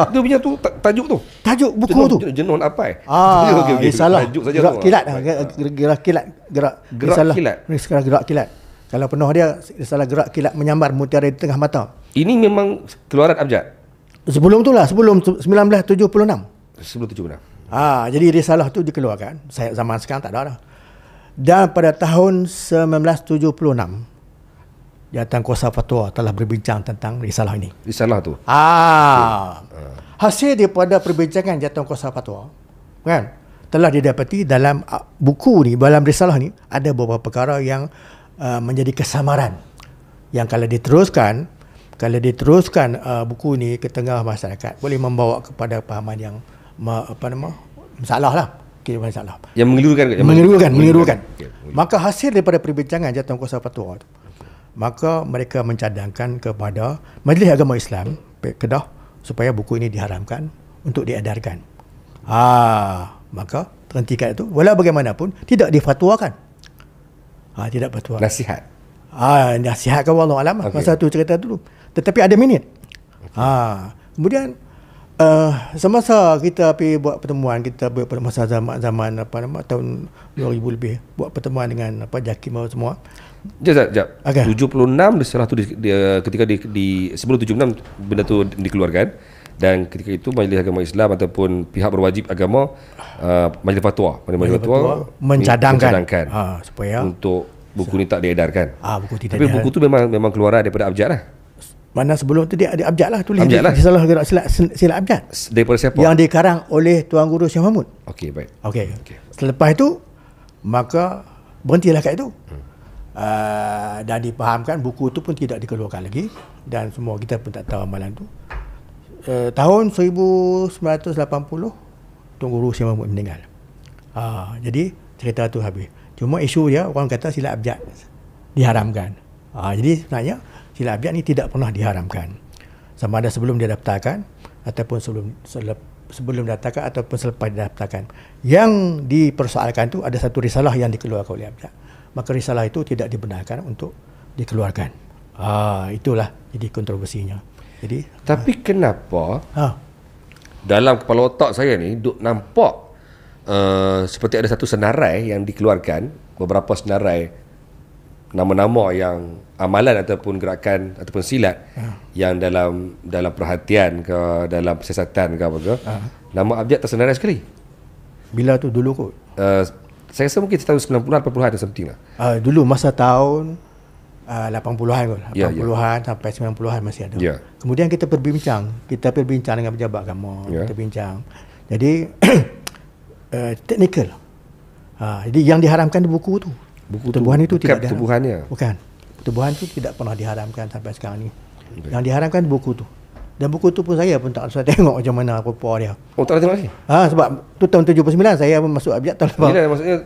Dia punya tu tajuk tu. Tajuk buku tu. Jenuh apa? Risalah Gerak Kilat. Gerak Kilat. Gerak Kilat. Risalah Gerak Kilat. Kalau penuh dia Risalah Gerak Kilat Menyambar Mutiara di Tengah Mata. Ini memang keluaran Abjad. Sebelum tu lah, sebelum 1976. Sebelum 76. Jadi risalah tu dikeluarkan. Zaman sekarang tak ada dah. Dan pada tahun 1976, Jawatankuasa Fatwa telah berbincang tentang risalah ini. Risalah tu? Hasil daripada perbincangan Jawatankuasa Fatwa, kan, telah didapati dalam buku ni, dalam risalah ni, ada beberapa perkara yang menjadi kesamaran. Yang kalau diteruskan buku ni ke tengah masyarakat, boleh membawa kepada pahaman yang masalah lah. Masalah. Yang mengelirukan. Maka hasil daripada perbincangan Jawatankuasa Fatwa tu, maka mereka mencadangkan kepada Majlis Agama Islam Kedah supaya buku ini diharamkan untuk diedarkan. Maka terhentikan itu. Walau bagaimanapun tidak difatwakan. Tidak fatwa. Nasihat. Nasihat ke wallahu alam. Masa tu cerita dulu. Tetapi ada minit. Kemudian semasa kita pergi buat pertemuan, kita buat masa zaman tahun 2000 lebih, buat pertemuan dengan JAKI semua. Sekejap. Okay. 76 risalah tu ketika sebelum 76 benda tu dikeluarkan, dan ketika itu Majlis Agama Islam ataupun pihak berwajib agama, Majlis Fatwa mencadangkan supaya untuk buku ni tak diedarkan. Buku tidak. Tapi buku tu memang keluaran daripada Abjad lah. Mana sebelum tu dia ada Abjad lah, tulis Risalah Gerak Silat Abjad. Daripada siapa? Yang dikarang oleh Tuan Guru Syekh Mahmud. Okey, baik. Okey. Selepas itu maka berhentilah kat itu. Dan dipahamkan buku tu pun tidak dikeluarkan lagi, dan semua kita pun tak tahu amalan tu. Tahun 1980 Tuan Guru Syekh Mahmud meninggal. Jadi cerita tu habis. Cuma isu dia orang kata silat Abjad diharamkan. Jadi sebenarnya silat Abjad ni tidak pernah diharamkan. Sama ada sebelum dia daftarkan ataupun sebelum daftarkan ataupun selepas didaftarkan. Yang dipersoalkan tu ada satu risalah yang dikeluarkan oleh Abjad. Maka risalah itu tidak dibenarkan untuk dikeluarkan. Itulah jadi kontroversinya. Jadi tapi kenapa dalam kepala otak saya ni duk nampak seperti ada satu senarai yang dikeluarkan, beberapa senarai nama-nama yang amalan ataupun gerakan ataupun silat yang dalam perhatian ke, dalam siasatan ke apa ke, nama Abjad tersenarai sekali. Bila tu dulu kot? Saya rasa mungkin tahun 90-an, 80-an atau something lah. Dulu masa tahun 80-an kot. 80-an sampai 90-an masih ada. Kemudian kita berbincang dengan pejabat agama, kita bincang. Jadi teknikal. Jadi yang diharamkan di buku tu. Pertubuhan itu tidak pertubuhannya. Bukan. Pertubuhan itu tidak pernah diharamkan sampai sekarang ni. Yang diharamkan di buku tu. Dan buku tu pun saya pun tak usah tengok macam mana apa dia. Oh, tak tengok lagi? Sebab tu tahun 79 saya masuk abjad tahun lepas. Yalah, maksudnya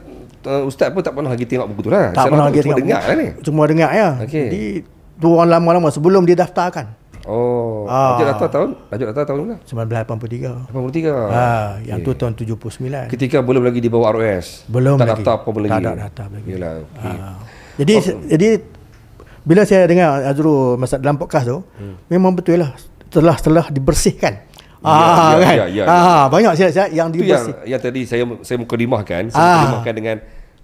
Ustaz pun tak pernah lagi tengok buku tu lah. Tak pernah lagi tengok. Dengar lah ni. Cuma dengar ya. Jadi orang lama-lama sebelum dia daftarkan. Abjad daftar tahun mana? 1983. 83. Yang tu tahun 79. Ketika belum lagi dibawa ROS. Belum tak lagi. Daftar apa lagi. Tak daftar lagi. Yalah. Jadi bila saya dengar Azrul masa dalam podcast tu, memang betul lah setelah dibersihkan. Banyak silat-silat yang dibersih. Yang tadi saya mukadimahkan, dengan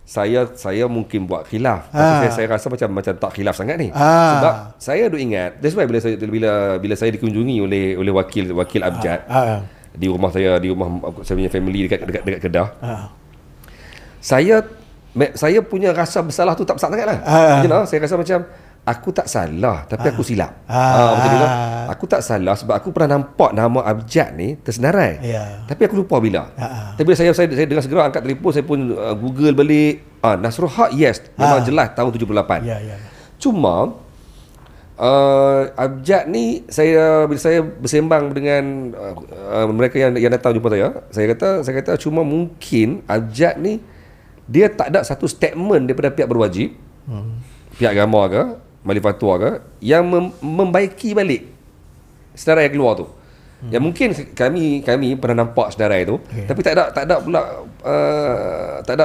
saya mungkin buat khilaf, tapi saya rasa macam tak khilaf sangat ni. Sebab saya duk ingat, that's why bila saya dikunjungi oleh wakil abjad di rumah saya punya family dekat Kedah. Saya punya rasa bersalah tu tak besar sangatlah. Saya rasa macam aku tak salah tapi aku silap. Betul juga. Aku tak salah sebab aku pernah nampak nama abjad ni tersenarai. Tapi aku lupa bila. Tapi bila saya dengar segera angkat telefon, saya pun Google balik. Nasrul Haq, yes, memang jelas tahun 78. Cuma abjad ni bila saya bersembang dengan mereka yang datang jumpa saya kata cuma mungkin abjad ni dia tak ada satu statement daripada pihak berwajib, pihak agama ke, Mali Fatwa ke, yang membaiki balik senarai yang keluar tu. Yang mungkin kami pernah nampak senarai tu, tapi tak ada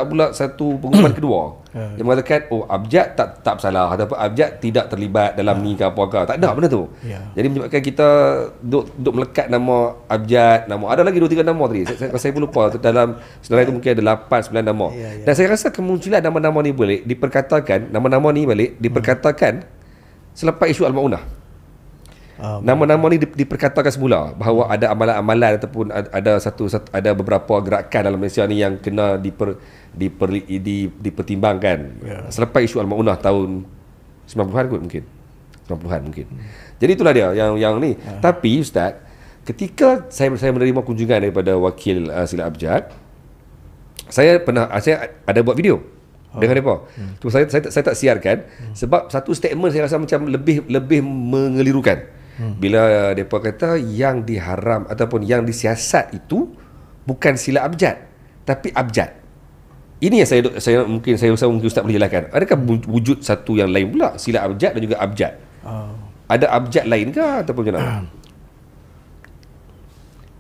pula satu pengumuman kedua yang mengatakan abjad tak bersalah ataupun abjad tidak terlibat dalam ni ke apa-apa. Tak ada benda tu. Jadi menyebabkan kita duk melekat nama abjad, ada lagi 2-3 nama tadi. Saya pun lupa dalam senarai tu mungkin ada 8-9 nama. Dan saya rasa kemunculan nama-nama ni diperkatakan selepas isu Al-Maunah. Nama-nama ni diperkatakan semula bahawa ada amalan-amalan ataupun ada beberapa gerakan dalam Malaysia ni yang kena dipertimbangkan selepas isu Al-Maunah tahun 90-an kot mungkin. 90-an mungkin. Jadi itulah dia yang ni. Tapi Ustaz, ketika saya menerima kunjungan daripada wakil silat abjad, saya ada buat video dengan mereka. Cuma saya tak siarkan sebab satu statement saya rasa macam lebih mengelirukan. Bila mereka kata yang diharam ataupun yang disiasat itu bukan silat abjad tapi abjad. Ini yang saya mungkin Ustaz boleh jelaskan. Adakah wujud satu yang lain pula, silat abjad dan juga abjad? Ada abjad lain ke ataupun macam mana?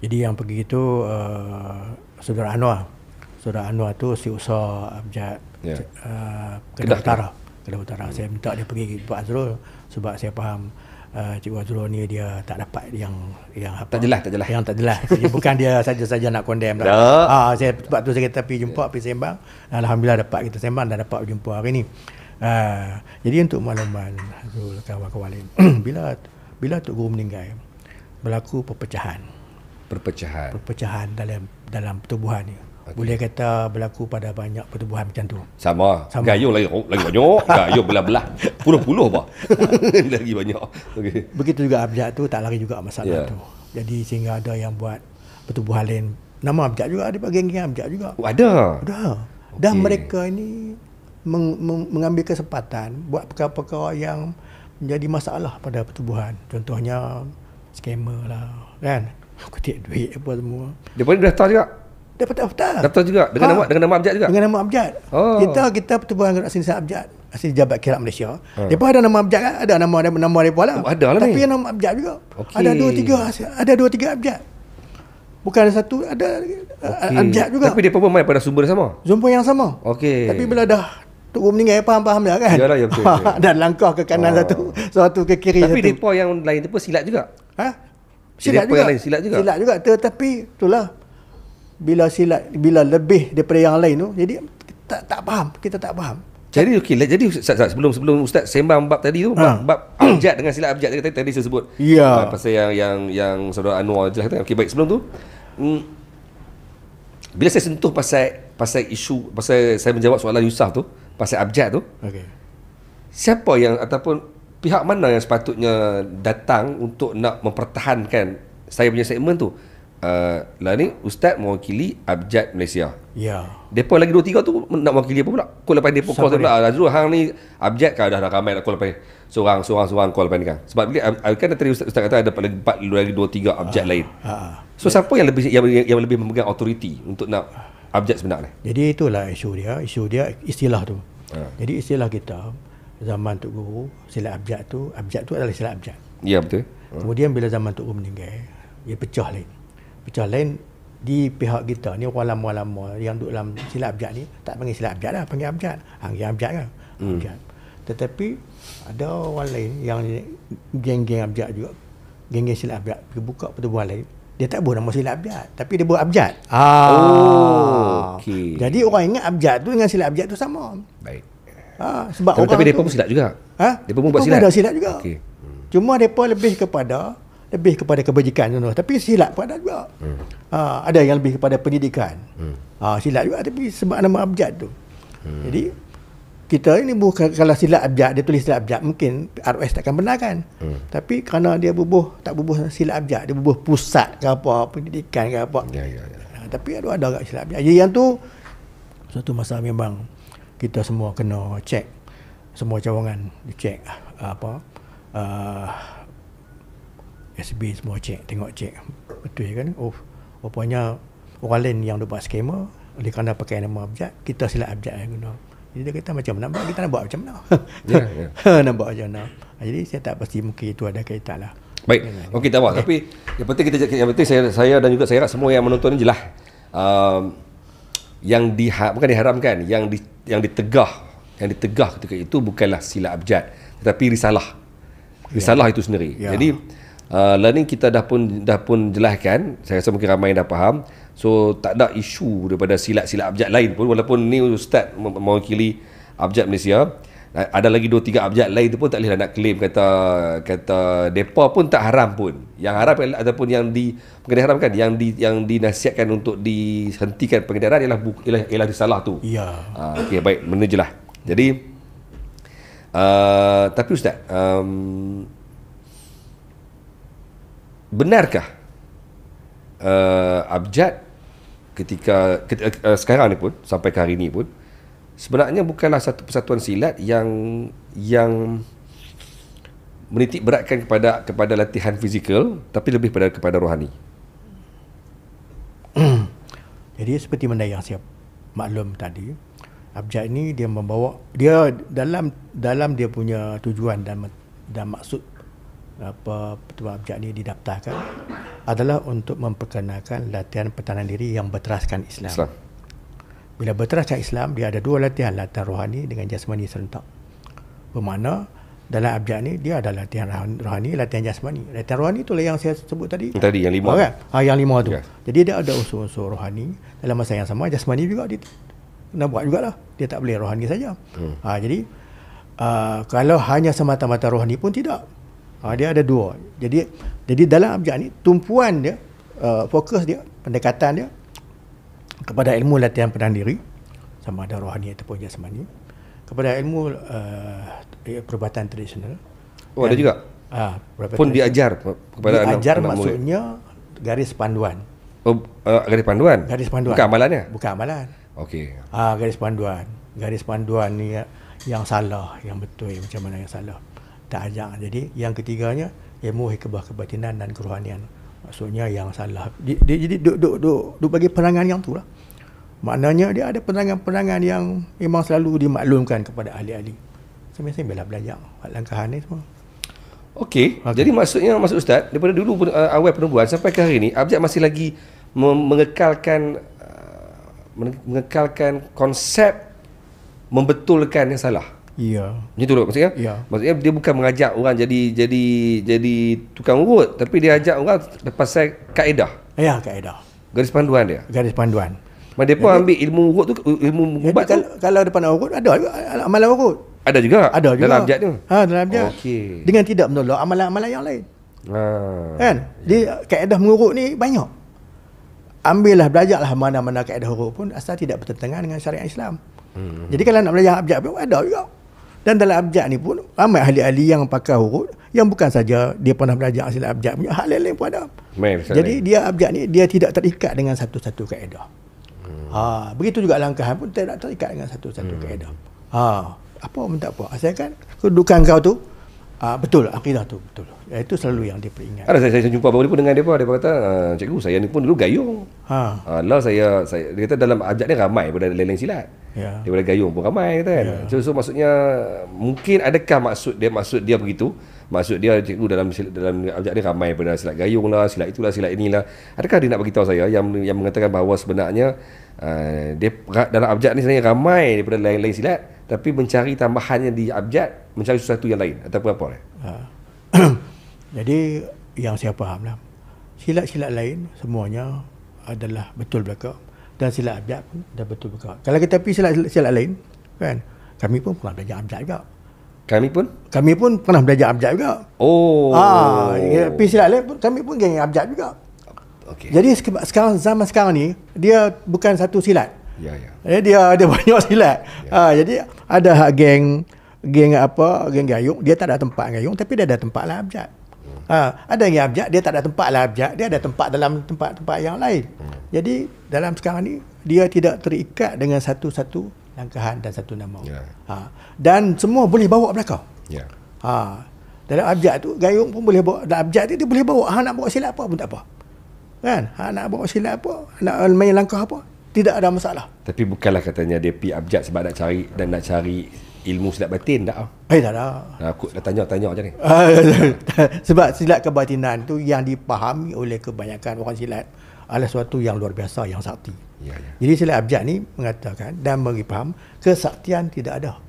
Jadi yang pergi itu Saudara Anwar tu si usaha abjad Kedah Utara. Saya minta dia pergi Pak Azrul sebab saya faham Cikgu Azrul ni dia tak dapat yang apa, tak jelas yang tak jelas. Jadi bukan dia saja nak condemn lah. Sebab tu saya kata pergi sembang. Alhamdulillah dapat kita sembang dan dapat jumpa hari ni. Jadi untuk makluman Azrul, kawan-kawan lain, bila Tok Guru meninggal berlaku perpecahan dalam pertubuhan ni. Boleh kata berlaku pada banyak pertubuhan macam tu. Sama. Gayung lagi banyak. Gayung belah-belah. Puluh-puluh apa. Lagi banyak. Begitu juga abjad tu tak lari juga masalah tu. Jadi sehingga ada yang buat pertubuhan lain. Nama abjad juga, ada geng-geng abjad juga. Ada. Dan mereka ini mengambil kesempatan buat perkara-perkara yang menjadi masalah pada pertubuhan. Contohnya scammer lah, kan? Kutip duit apa semua. Dia pun daftar juga. Daftar juga dengan nama abjad juga. Dengan nama abjad. Kita pertubuhan gerak sini abjad, asli Jabat Kilat Malaysia. Depa ada nama abjad kan? Ada nama depa lah. Ada lah. Tapi yang nama abjad juga. Ada 2-3 abjad. Bukan ada satu, ada abjad juga. Tapi depa pun main pada sumber sama. Sumber yang sama. Tapi bila dah Tok Guru meninggal, faham dah kan? Yalah, ya betul. Dan langkah ke kanan satu ke kiri. Tapi depa yang lain tu pun silat juga. Silat juga. Tetapi itulah, bila lebih daripada yang lain tu, jadi kita tak faham. Jadi jadi sebelum Ustaz sembang bab tadi tu, bab abjad dengan silat abjad tadi saya sebut. Pasal yang Saudara Anwar jelaskan. Okey, baik, sebelum tu bila saya sentuh pasal isu, pasal saya menjawab soalan Yusuf tu pasal abjad tu, siapa yang ataupun pihak mana yang sepatutnya datang untuk nak mempertahankan saya punya segmen tu? Lah ni Ustaz mewakili Abjad Malaysia. Ya. Depa lagi 2-3 tu nak mewakili apa pula? Call lepas depa call pula. Azrul hang ni Abjad dah ramai nak call lepas. Seorang call lepas ni kan. Sebab kan tadi Ustaz kata ada lagi 2-3 Abjad lain. So siapa yang lebih memegang authority untuk nak Abjad sebenarnya? Jadi itulah isu dia istilah tu. Jadi istilah kita zaman Tok Guru, silat Abjad tu adalah silat Abjad. Ya, betul. Kemudian bila zaman Tok Guru meninggal, dia pecah lain di pihak kita ni, orang lama-lama yang duduk dalam silat Abjad ni tak panggil silat Abjad lah, panggil Abjad. Panggil Abjad kan. Abjad. Tetapi ada orang lain yang geng-geng Abjad juga, geng-geng silat Abjad, pergi buka pertubuhan lain, dia tak buat nama silat Abjad, tapi dia buat Abjad. Okey. Jadi orang ingat Abjad tu dengan silat Abjad tu sama. Baik. Sebab tapi depa pun silat juga. Depa pun buat silat. Silat juga. Okey. Cuma depa lebih kepada kebajikan contoh, tapi silat pun ada juga. Ada yang lebih kepada pendidikan. Silat juga, tapi sebab nama Abjad tu. Jadi kita ini bukan, kalau silat Abjad, dia tulis silat Abjad, mungkin RS takkan benarkan. Tapi kerana dia tak bubuh silat Abjad, dia bubuh pusat ke apa, pendidikan ke apa. Ya. Tapi ada kat silat Abjad. Jadi yang tu suatu masa memang kita semua kena cek semua cawangan, dicek SB semua tengok betul kan. Rupanya orang lain yang buat skema oleh kerana pakai nama Abjad, kita silat Abjad yang guna. Jadi dia kata macam mana, kita nak buat macam mana. Nak buat macam mana. Jadi saya tak pasti, mungkin itu ada kaitan lah. Baik, okey, tak apa. Tapi yang penting saya dan juga saya harap semua yang menonton ni jelas. Bukan diharamkan, yang ditegah ketika itu bukanlah silat Abjad, tetapi risalah itu sendiri. Jadi learning kita dah pun jelaskan, saya rasa mungkin ramai dah faham. So tak ada isu daripada silat-silat Abjad lain pun, walaupun ni Ustaz mewakili Abjad Malaysia, ada lagi 2-3 Abjad lain tu pun tak boleh nak claim kata depa pun tak haram pun. Yang haram ataupun bukan diharamkan, yang dinasihatkan untuk dihentikan pengedaran ialah risalah tu. Ya. Okey, baik, benda jelas. Jadi tapi Ustaz, benarkah Abjad ketika sekarang ni pun, sampai ke hari ni pun, sebenarnya bukanlah satu persatuan silat yang menitik beratkan kepada latihan fizikal, tapi lebih kepada rohani? Jadi seperti mana yang saya maklum tadi, Abjad ni dia membawa, dia dalam dia punya tujuan dan maksud pertubuhan Abjad ni didaftarkan adalah untuk memperkenalkan latihan pertahanan diri yang berteraskan Islam. Bila berteraskan Islam, dia ada dua latihan rohani dengan jasmani serentak. Bermakna dalam Abjad ni dia ada latihan rohani, latihan jasmani. Latihan rohani itulah yang saya sebut tadi yang 5 kan? Yang 5 tu. Yes. Jadi dia ada unsur-unsur rohani, dalam masa yang sama jasmani juga dia nak buat jugalah. Dia tak boleh rohani saja. Jadi kalau hanya semata-mata rohani pun tidak. Dia ada dua. Jadi dalam Abjad ni tumpuan dia, fokus dia, pendekatan dia kepada ilmu latihan pertahanan diri, sama ada rohani ataupun jasmani, kepada ilmu perubatan tradisional. Ada juga. Pun diajar kepada anak maksudnya murid. Garis panduan. Garis panduan. Bukan amalannya. Bukan amalan. Okey. Garis panduan ni yang salah, yang betul, macam mana yang salah. Tak ajak. Jadi yang ketiganya ilmu hikmah kebatinan dan kerohanian, maksudnya yang salah. Jadi duk bagi penerangan yang tu lah. Maknanya dia ada penerangan-penerangan yang memang selalu dimaklumkan kepada ahli-ahli. Saya bila belajar langkahan ni semua. Okey. Jadi maksud Ustaz, daripada dulu awal penubuhan sampai ke hari ni, Abjad masih lagi mengekalkan konsep membetulkan yang salah. Ya. Itu loh maksudnya. Ya. Maksudnya dia bukan mengajak orang jadi tukang urut, tapi dia ajak orang pasal kaedah. Ya, kaedah. Garis panduan dia. Garis panduan. Mereka ambil ilmu urut tu, ilmu ubat tu. Kalau depan urut ada juga amalan urut. Ada juga. Dalam Abjad tu. Dalam Abjad. Okey. Dengan tidak menolak amalan-amalan yang lain. Kan? Dia kaedah mengurut ni banyak. Ambillah, belajarlah mana-mana kaedah urut pun asal tidak bertentangan dengan syariat Islam. Jadi kalau nak belajar Abjad pun ada juga. Dan dalam abjad ni pun ramai ahli-ahli yang pakar huruf yang bukan saja dia pernah belajar silat abjad punya, hal lain-lain pun ada. Jadi dia abjad ni dia tidak terikat dengan satu-satu kaedah. Begitu juga langkahan pun tidak terikat dengan satu-satu kaedah. Apa pun tak apa. Asalkan kedudukan kau tu betul, akidah tu betul. Itu selalu yang dia peringat. Ada saya jumpa baru ni pun dengan dia kata, cikgu saya ni pun dulu gayung. Lah saya dia kata dalam abjad ni ramai daripada lain-lain silat. Daripada gayung pun ramai kata kan. So maksudnya mungkin adakah maksud dia begitu? Maksud dia cikgu dalam abjad ni ramai daripada silat gayung lah, silat itulah, silat inilah. Adakah dia nak beritahu saya yang mengatakan bahawa sebenarnya dia dalam abjad ni sebenarnya ramai daripada lain-lain silat, tapi mencari tambahannya di abjad, mencari sesuatu yang lain ataupun apa? Jadi yang saya faham lah, silat-silat lain semuanya adalah betul belaka, dan silat abjad pun dah betul belaka. Kalau kita pergi silat lain kan, kami pun pernah belajar abjad juga. Kami pun pernah belajar abjad juga. Pergi silat lain pun kami pun geng abjad juga. Jadi zaman sekarang ni dia bukan satu silat. Dia ada banyak silat. Jadi ada geng gayung, dia tak ada tempat gayung tapi dia ada tempat lah abjad. Ada yang abjad dia tak ada tempat lah abjad, dia ada tempat dalam tempat-tempat yang lain. Jadi dalam sekarang ni dia tidak terikat dengan satu-satu langkahan dan satu nama. Dan semua boleh bawa belakang. Dalam abjad tu gayung pun boleh bawa, dalam abjad tu dia boleh bawa. Nak bawa silat apa pun tak apa. Kan? Nak bawa silat apa, nak main langkah apa, tidak ada masalah. Tapi bukanlah katanya dia pergi abjad sebab nak cari ilmu silat batin tak? Tak ada. Aku dah tanya macam ni. Sebab silat kebatinan tu yang dipahami oleh kebanyakan orang silat adalah sesuatu yang luar biasa, yang sakti. Jadi silat abjad ni mengatakan dan bagi faham kesaktian tidak ada.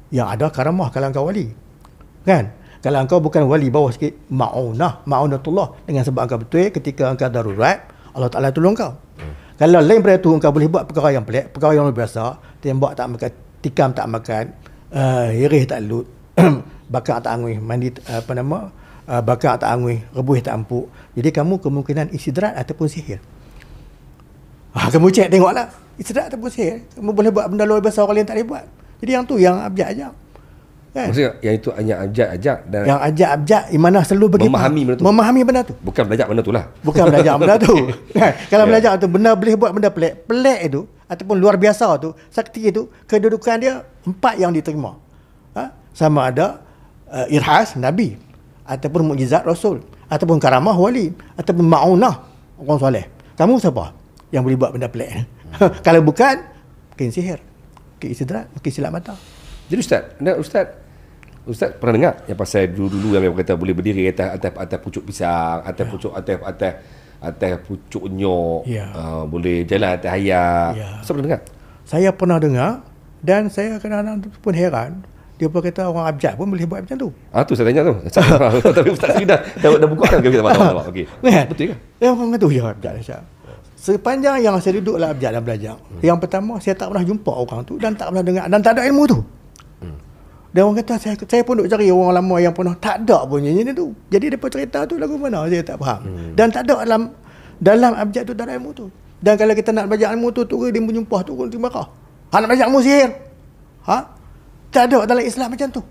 Yang ada karamah kalau engkau wali. Kan? Kalau engkau bukan wali, bawah sikit ma'unatullah, dengan sebab engkau betul ketika engkau darurat, Allah Ta'ala tolong kau. Kalau lain daripada tu engkau boleh buat perkara yang pelik, perkara yang luar biasa, tembak tak makan, tikam tak makan, hirih tak lut, bakar tak angui, mandi bakar tak angui, rebuh tak empuk. Jadi kamu kemungkinan istidrat ataupun sihir. Kamu cek tengoklah, istidrat ataupun sihir, kamu boleh buat benda luar biasa orang lain tak boleh buat. Jadi yang tu yang abjad aja. Kan? Maksudnya yang itu hanya abjad dan yang abjad mana selalu bagi memahami benda tu. Bukan belajar benda tu lah. Bukan belajar benda tu. Kalau belajar tu benda boleh buat benda pelik itu ataupun luar biasa tu, sakti itu, kedudukan dia 4 yang diterima. Sama ada irhas nabi, ataupun mukjizat rasul, ataupun karamah wali, ataupun maunah orang soleh. Kamu siapa yang boleh buat benda pelik? Kalau bukan, mungkin sihir, mungkin istidrat, mungkin silap mata. Jadi Ustaz pernah dengar yang pasal dulu yang kata boleh berdiri atas pucuk pisang, atas pucuk nyok, boleh jalan atas air. Ustaz pernah dengar? Saya pernah dengar dan saya kadang-kadang pun heran. Dia pun kata orang abjad pun boleh buat macam tu. Tu saya tanya tu. Tapi Ustaz sendiri dah buka dah kita malam. Okey. Betul ke? Yang orang kata abjad Syah. Sepanjang yang saya duduk dalam abjad dan belajar, yang pertama saya tak pernah jumpa orang tu dan tak pernah dengar dan tak ada ilmu tu. Dan orang kata saya pun duk cari orang lama yang pernah, tak ada pun ni tu. Jadi depa cerita tu lagu mana saya tak faham. Dan tak ada dalam abjad tu, tak ada ilmu tu. Dan kalau kita nak belajar ilmu tu dia menjumpah tu di marah. Nak belajar ilmu sihir. Tak ada dalam Islam macam tu.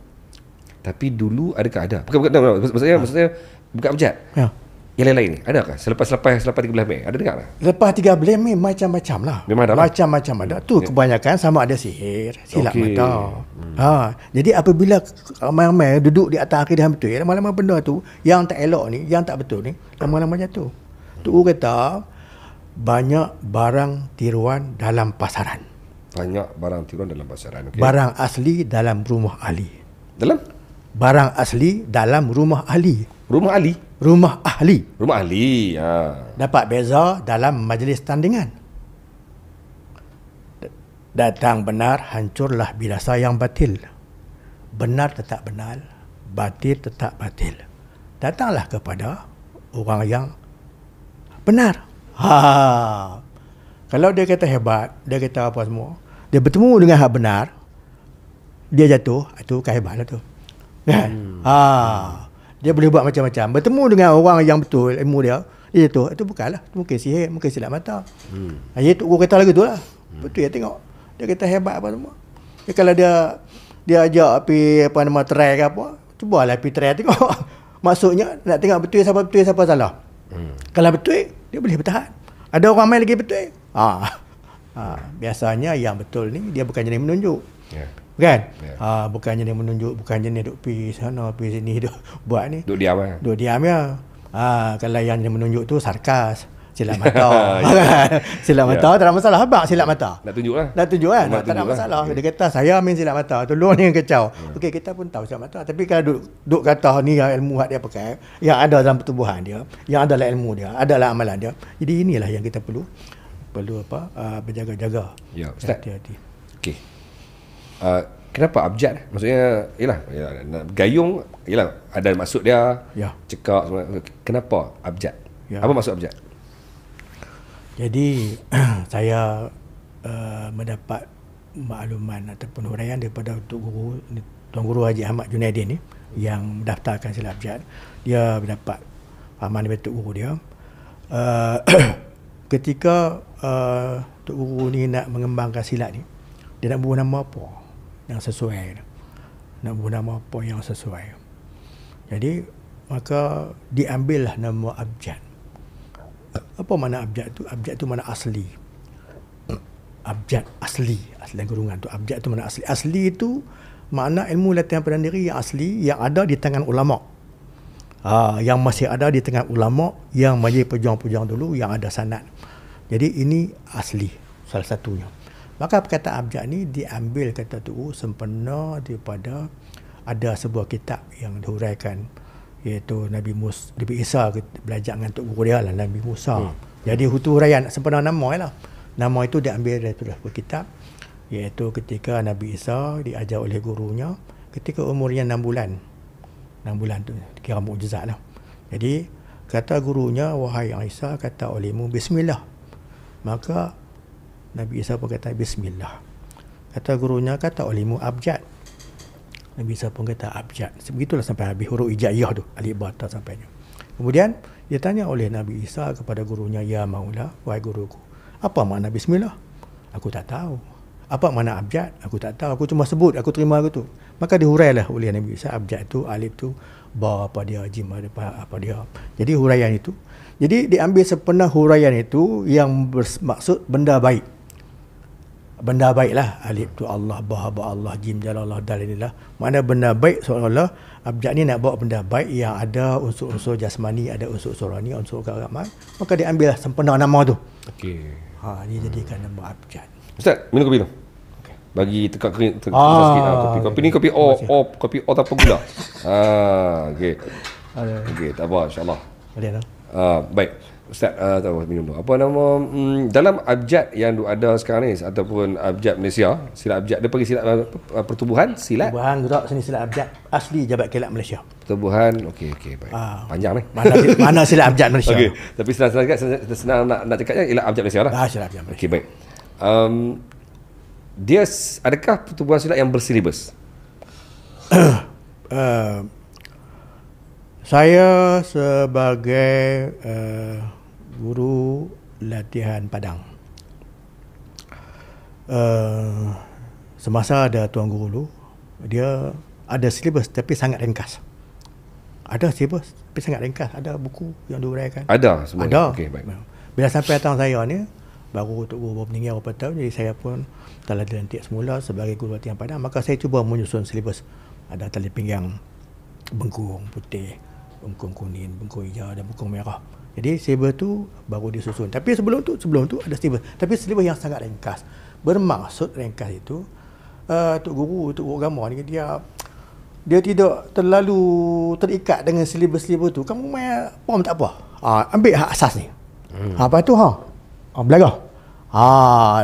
Tapi dulu adakah ada? Bukan maksudnya bukan abjad. Yang lain-lain ni adakah? Selepas 13 Mei ada dengar tak? Lepas 13 Mei macam-macam lah. Memang ada. Macam-macam ada. Tu kebanyakan sama ada sihir, silap mata. Jadi apabila ramai-ramai duduk di atas akidah betul, lama-lama benda tu yang tak elok ni, yang tak betul ni, lama-lama jatuh. Tu kata banyak barang tiruan dalam pasaran. Okay. Barang asli dalam rumah ahli. Barang asli dalam rumah ahli. Rumah ahli? Rumah ahli. Dapat beza dalam majlis tandingan. Datang benar, hancurlah binasa yang batil. Benar tetap benar, batil tetap batil. Datanglah kepada orang yang benar. Kalau dia kata hebat, dia kata apa semua, dia bertemu dengan hak benar, dia jatuh, itu kehebatanlah tu. Kan? Dia boleh buat macam-macam. Bertemu dengan orang yang betul ilmu dia jatuh, itu bukanlah, itu mungkin sihir, mungkin silap mata. Dia tu kata lagu tu lah. Betul ya, tengok. Dia kata hebat apa semua. Kalau dia dia ajak pergi apa nama try ke apa, cubalah pergi try tengok. Maksudnya nak tengok betul siapa salah. Kalau betul dia boleh bertahan. Ada orang main lagi betul. Biasanya yang betul ni dia bukan jenis menunjuk. Kan? Bukan jenis menunjuk, bukan jenis duk pergi sana, pergi sini duk buat ni. Duk diam lah. Duk diam ya. Kalau yang jenis menunjuk tu sarkas, silap mata. Silap mata tak ada masalah. Abang silap mata. Nak tunjuk lah. Nak tunjuk kan? Tak ada masalah. Dia kata saya main silap mata. Tolong ni yang kacau. Okey, kita pun tahu silap mata. Tapi kalau duk kata ni yang ilmu dia pakai, yang ada dalam pertubuhan dia, yang adalah ilmu dia, adalah amalan dia. Jadi inilah yang kita perlu berjaga-jaga. Ya, Ustaz. Hati-hati. Okey. Kenapa abjad? Maksudnya yalah gayung, yalah ada maksud dia. Ya. Cekak semua. Kenapa abjad? Ya. Apa maksud abjad? Jadi saya mendapat makluman ataupun huraian daripada Tuan Guru Haji Ahmad Junaidin ni yang mendaftarkan silat abjad. Dia mendapat fahaman daripada Tok Guru dia. Ketika Tok Guru ni nak mengembangkan silat ni, dia nak buat nama apa yang sesuai. Nak buat nama apa yang sesuai. Jadi maka diambillah nama abjad. Apa makna abjad tu? Abjad tu makna asli. Abjad asli gurungan tu. Abjad tu makna asli. Asli tu makna ilmu latihan pada diri yang asli, yang ada di tangan ulama. Yang masih ada di tangan ulama, yang majlis pejuang-pejuang dulu, yang ada sanad. Jadi ini asli salah satunya. Maka perkataan abjad ni diambil kata tu sempena daripada ada sebuah kitab yang dihuraikan, iaitu Nabi Isa belajar dengan Tok Guru dia lah, Nabi Musa. Jadi hutu huraian sempena nama lah. Nama itu diambil dari sebuah kitab, iaitu ketika Nabi Isa diajar oleh gurunya ketika umurnya 6 bulan. 6 bulan tu kira mukjizat lah. Jadi kata gurunya, wahai Isa, kata olehmu bismillah. Maka Nabi Isa pun kata bismillah. Kata gurunya, kata olehmu abjad. Nabi Isa pun kata abjad. Begitulah sampai habis huruf hijaiyah tu, alif ba ta sampainya. Kemudian dia tanya oleh Nabi Isa kepada gurunya, ya maula, wahai guruku, apa makna bismillah? Aku tak tahu. Apa makna abjad? Aku tak tahu. Aku cuma sebut, aku terima aku tu. Maka dihurailah oleh Nabi Isa, abjad tu, alif tu, ba apa dia, jim apa dia. Jadi huraian itu. Jadi diambil sepenuh huraian itu yang bermaksud benda baik. Benda baiklah. Alif tu Allah, ba Allah, jim jalallah, dalilillah. Makna benda baik seolah-olah abjad ni nak bawa benda baik yang ada unsur-unsur jasmani, ada unsur-unsur rohani, unsur keagamaan. Maka diambil sempena nama tu. Okey. Dia jadikan nama abjad. Ustaz, minum kopi tu. Okay. Bagi tekak kering sikit. Kopi ni kopi O tanpa gula. Okey. Okey, tak apa, insya-Allah. Boleh dah. Baik. Ustaz, tahu minum tu. Apa nama dalam abjad yang ada sekarang ni ataupun abjad Malaysia, silat abjad dia panggil silat pertubuhan, silat pertubuhan gerak seni silat abjad asli Jabat Kilat Malaysia. Pertubuhan. Okey, baik. Panjang ni. Mana silat abjad Malaysia. Okey, tapi senang nak cakapnya ialah abjad Malaysia lah. Silat abjad Malaysia. Okey, baik. Dia adakah pertubuhan silat yang bersilibus? Saya sebagai guru latihan padang, semasa ada Tuan Guru dulu, dia ada silibus tapi sangat ringkas. Ada silibus tapi sangat ringkas. Ada buku yang diuraikan. Ada semua. Ada. Okey, baik. Bila sampai datang saya ni, baru Tok Guru meninggal beberapa tahun, jadi saya pun telah dilantik semula sebagai guru latihan padang. Maka saya cuba menyusun silibus. Ada tali pinggang bengkung putih, bengkung kuning, bengkung hijau dan bengkung merah. Jadi silibus tu baru disusun. Tapi sebelum tu ada silibus. Tapi silibus yang sangat ringkas. Bermaksud ringkas itu, Tok Guru agama ni dia tidak terlalu terikat dengan silibus-silibus tu. Kamu main pom tak apa. Ambil hak asas ni. Lepas tu belajar.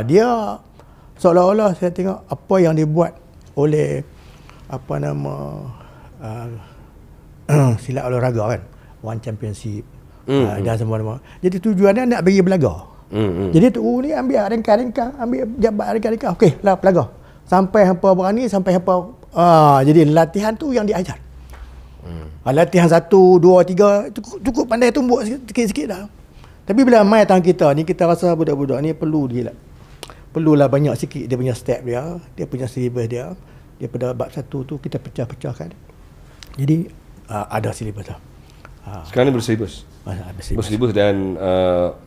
Dia seolah-olah saya tengok apa yang dibuat oleh silat olahraga kan, One Championship dan semua. Jadi tujuannya nak bagi belajar. Jadi Tok Guru ni ambil ringkas, ambil jabat ringkas. Okey lah, belajar sampai hampa berani, sampai hampa jadi latihan tu yang diajar. Latihan 1, 2, 3 cukup pandai tumbuk sikit-sikit dah. Tapi bila main tangan kita ni, kita rasa budak-budak ni perlulah banyak sikit dia punya step dia punya silibus dia. daripada bab 1 tu kita pecah-pecahkan. Jadi ada silibus lah. Sekarang ni bersilibus. Bersilibus dan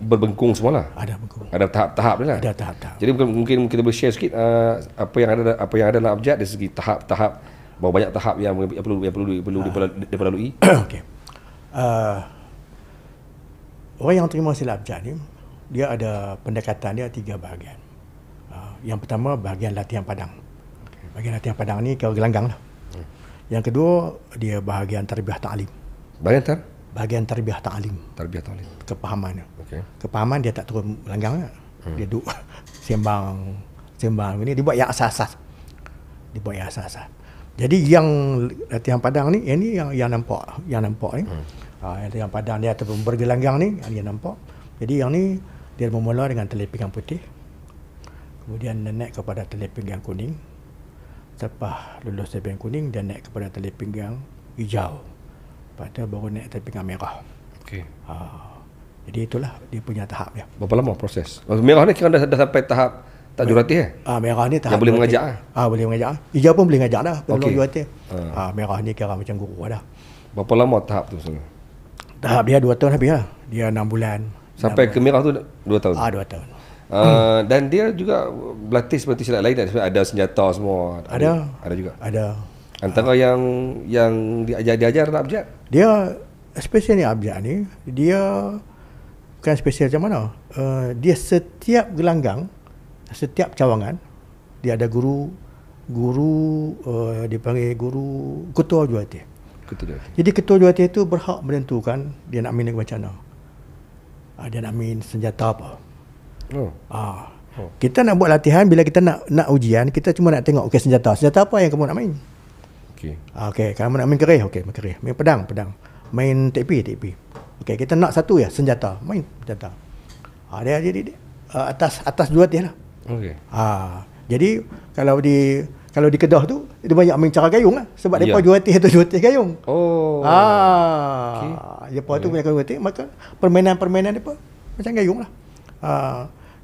berbengkung semualah. Ada bengkung. Ada tahap-tahap dia lah. Ada tahap-tahap. Jadi mungkin kita boleh share sikit apa yang ada dalam abjad dari segi tahap-tahap, berapa banyak tahap yang perlu dilalui. Okey. Orang yang terima silat abjad ni, dia ada pendekatan dia 3 bahagian. Yang pertama bahagian latihan padang. Bahagian latihan padang ni kau gelanggang lah. Yang kedua dia bahagian tarbiyah ta'lim. Bahagian tarbiyah ta'lim. Tarbiyah ta'lim. Kepahaman. Okey. Kepahaman dia tak turun gelanggang lah. Dia duduk sembang ni, dia buat yang asas-asas. Jadi yang latihan padang ni, yang nampak ni. Latihan padang dia ataupun bergelanggang ni, yang nampak. Jadi yang ni dia bermula dengan tali pinggang putih. Kemudian dia naik kepada tali pinggang kuning. Selepas lulus tali pinggang kuning, dia naik kepada tali pinggang hijau. Lepas tu baru naik tali pinggang merah. Okey. Jadi itulah dia punya tahap dia. Berapa lama proses? Merah ni kira dah sampai tahap tak jurulatih merah ni tahap yang boleh mengajak boleh mengajak. Hijau pun boleh mengajak dah belum jurulatih. Merah ni kira macam guru dah. Berapa lama tahap tu sebenarnya? Tahap dia 2 tahun habis lah. Dia 6 bulan. Sampai ke merah tu 2 tahun? 2 tahun. Dan dia juga berlatih seperti silat lain, ada senjata semua. Ada juga. Ada. Antara yang diajar dalam abjad. Dia spesial ni abjad ni, dia bukan spesial macam mana. Dia setiap gelanggang, setiap cawangan dia ada guru dipanggil guru ketua jurulatih. Jadi ketua jurulatih itu berhak menentukan dia nak main macam mana. Dia nak main senjata apa. Kita nak buat latihan, bila kita nak ujian, kita cuma nak tengok senjata apa yang kamu nak main. Okey, kalau nak main kerih, main kerih. Main pedang. Main tepi. Okey, kita nak satu senjata, main senjata. Dia jadi atas jurulatih lah. Okey. Jadi kalau di Kedah tu dia banyak main cara gayung lah, sebab depa jurulatih tu jurulatih gayung. Depa tu punya jurulatih, maka permainan depa macam gayung lah.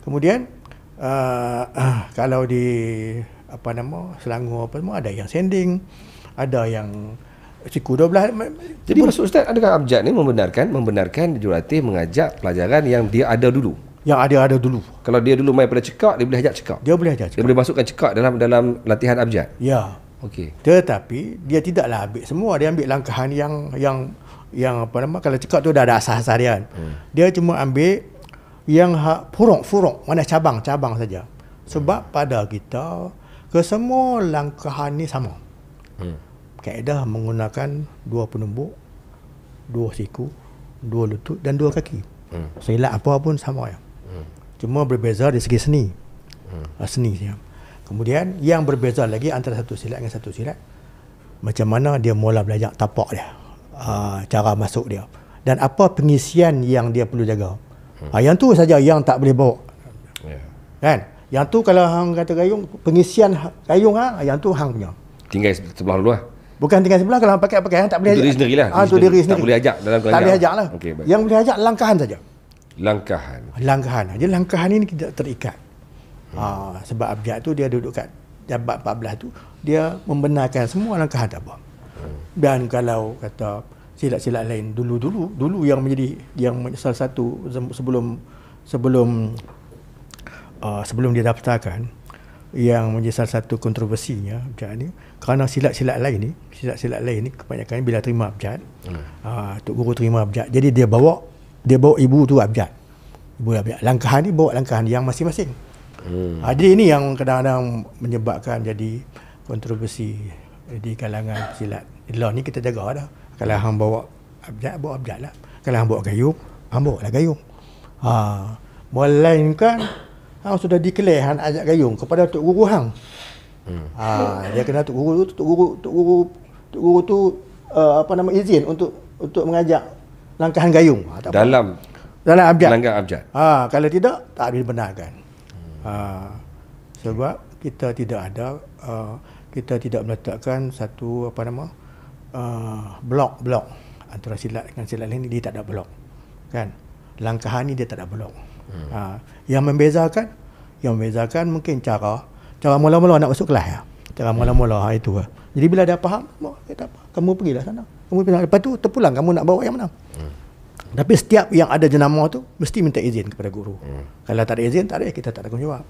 Kemudian kalau di Selangor semua ada yang sanding, ada yang siku 12. Jadi maksud Ustaz, adakah abjad ni membenarkan jurulatih mengajak pelajaran yang dia ada dulu? Yang ada dulu. Kalau dia dulu main pada cekak, dia boleh ajak cekak. Dia boleh masukkan cekak dalam latihan abjad. Ya. Okey. Tetapi dia tidaklah ambil semua, dia ambil langkahan yang kalau cekak tu dah ada asas-asas dia kan. Dia cuma ambil yang furuk, mana cabang saja. Sebab pada kita kesemua langkahan ni sama. Kaedah menggunakan 2 penumbuk, 2 siku, 2 lutut dan 2 kaki. Silat apa pun sama ya. Cuma berbeza dari segi seni. Seni ya. Kemudian yang berbeza lagi antara satu silat dengan satu silat, macam mana dia mula belajar tapak dia, cara masuk dia, dan apa pengisian yang dia perlu jaga. Yang tu saja yang tak boleh bawa. Kan? Yang tu kalau hang kata gayung, pengisian gayung yang tu hang punya. Tinggal sebelah dulu lah. Bukan tinggal sebelah, kalau pakai hang tak boleh. Untuk diri sendirilah. Untuk diri sendiri. Tak boleh ajak dalam gelanggang. Tak boleh ajak lah. Okay, yang boleh ajak langkahan saja. Langkahan. Jadi langkahan ini tidak terikat. Sebab abjad tu dia duduk kat jabat 14 tu, dia membenarkan semua langkahan tak apa. Dan kalau kata silat-silat lain dulu yang menjadi salah satu sebelum didaftarkan, yang menjadi salah satu kontroversinya abjad ni, kerana silat-silat lain ni kebanyakan bila terima abjad, Tok Guru terima abjad, jadi dia bawa ibu tu abjad. Langkahan ni bawa langkahan yang masing-masing. Jadi ini yang kadang-kadang menyebabkan jadi kontroversi di kalangan silat. Lah ni kita jaga dah. Kalau hang bawa abjad lah. Kalau hang bawa gayung, hang bawa lah gayung. Melainkan hang sudah declare hang ajak gayung kepada Tok Guru hang. Dia kena Tok Guru tu izin untuk mengajak langkahan gayung. Dalam abjad. Langkah abjad. Kalau tidak, tak dibenarkan. Sebab kita tidak meletakkan satu blok antara silat dengan silat lain, dia tak ada blok. Kan? Langkahan ni dia tak ada blok. Yang membezakan mungkin cara mula-mula nak masuk kelas ya. Tengah mula-mula itu lah. Jadi bila dah faham, tak apa, kamu pergilah sana. Kamu pergi. Lepas tu terpulang kamu nak bawa yang mana. Tapi setiap yang ada jenama tu mesti minta izin kepada guru. Kalau tak ada izin, tak ada, kita tak ada tanggungjawab.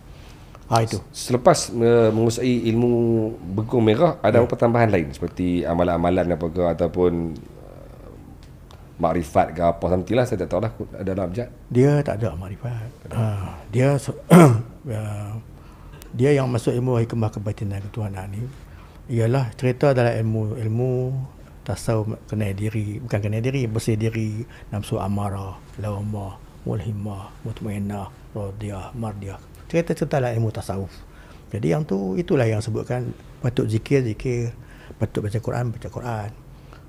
Itu. Selepas menguasai ilmu begong merah, ada apa tambahan lain seperti amalan-amalan apakah ataupun makrifat ke apa something lah, saya tak tahu lah dalam abjad. Dia tak ada makrifat. Dia yang masuk ilmu hikmah kebatinan ketuhanan ni ialah cerita dalam ilmu tasawuf kenal diri, bukan kenal diri, bersih diri, nafsu amarah, lawamah, mulhimah, mutmainnah, radiyah, mardiyah. Cerita-cerita dalam ilmu tasawuf. Jadi yang tu itulah yang sebutkan patut zikir, patut baca Quran.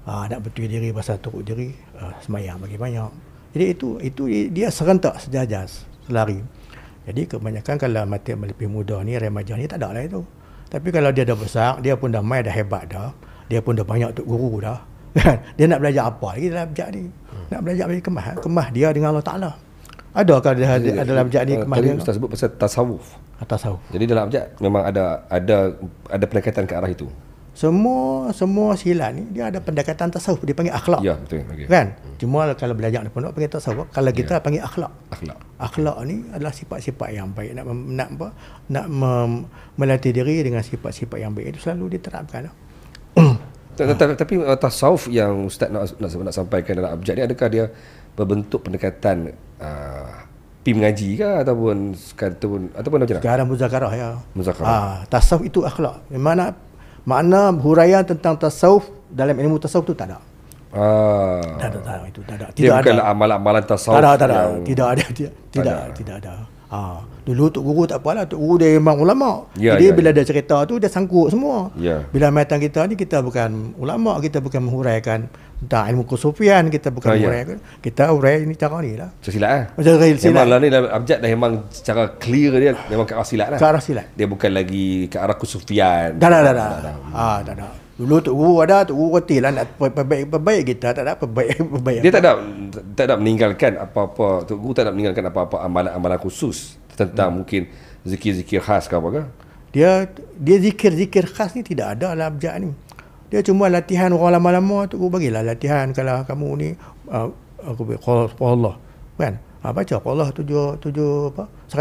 Nak betul diri, pasal turut diri, semayang bagi banyak. Jadi itu dia serentak sejajar, selari. Jadi kebanyakan kalau mati lebih muda ni, remaja ni tak ada lah itu. Tapi kalau dia dah besar, dia pun dah main, dah hebat dah. Dia pun dah banyak tok guru dah. Dia nak belajar apa lagi dalam abjad ni? Nak belajar bagi kemah dia dengan Allah Ta'ala. Adakah dia dalam abjad ni kemah dia? Ustaz sebut pasal tasawuf. Tasawuf. Jadi dalam abjad memang ada pendekatan ke arah itu. Semua silat ni dia ada pendekatan tasawuf, dia panggil akhlak. Ya, betul. Okay. Kan? Cuma kalau belajar di pondok panggil tasawuf, kalau kita panggil akhlak. Akhlak ni adalah sifat-sifat yang baik, nak melatih diri dengan sifat-sifat yang baik itu selalu diterapkan. Tapi tasawuf yang ustaz nak sampaikan dalam abjad ni, adakah dia berbentuk pendekatan pergi mengaji ke ataupun macam mana? Sekarang muzakarah ya. Muzakarah. Tasawuf itu akhlak. Makna huraian tentang tasawuf dalam ilmu tasawuf tu tak ada. Tak ada. Dia bukanlah amalan-amalan tasawuf. Tidak ada. Dulu Tok Guru tak apalah, Tok Guru dia memang ulama. Jadi bila ada cerita tu dia sangkut semua. Bila matang kita ni, kita bukan ulama, kita bukan menghuraikan tentang ilmu kesufian, kita bukan menghuraikan. Kita hurai ni cara ni lah. Silat memang lah ni dalam abjad dah memang secara clear dia memang ke arah silat lah. Ke arah silat. Dia bukan lagi ke arah kesufian. Tak ada. Dulu Tok Guru ada, Tok Guru roti lah nak perbaik kita, tak ada perbaik. Dia tak ada meninggalkan apa-apa, Tok Guru tak ada meninggalkan apa-apa amalan-amalan khusus tentang mungkin zikir-zikir khas ke apa ke? Dia zikir-zikir khas ni tidak ada dalam abjad ni. Dia cuma latihan orang lama-lama, Tok Guru bagilah latihan. Kalau kamu ni aku Allah kan, baca Allah 100,000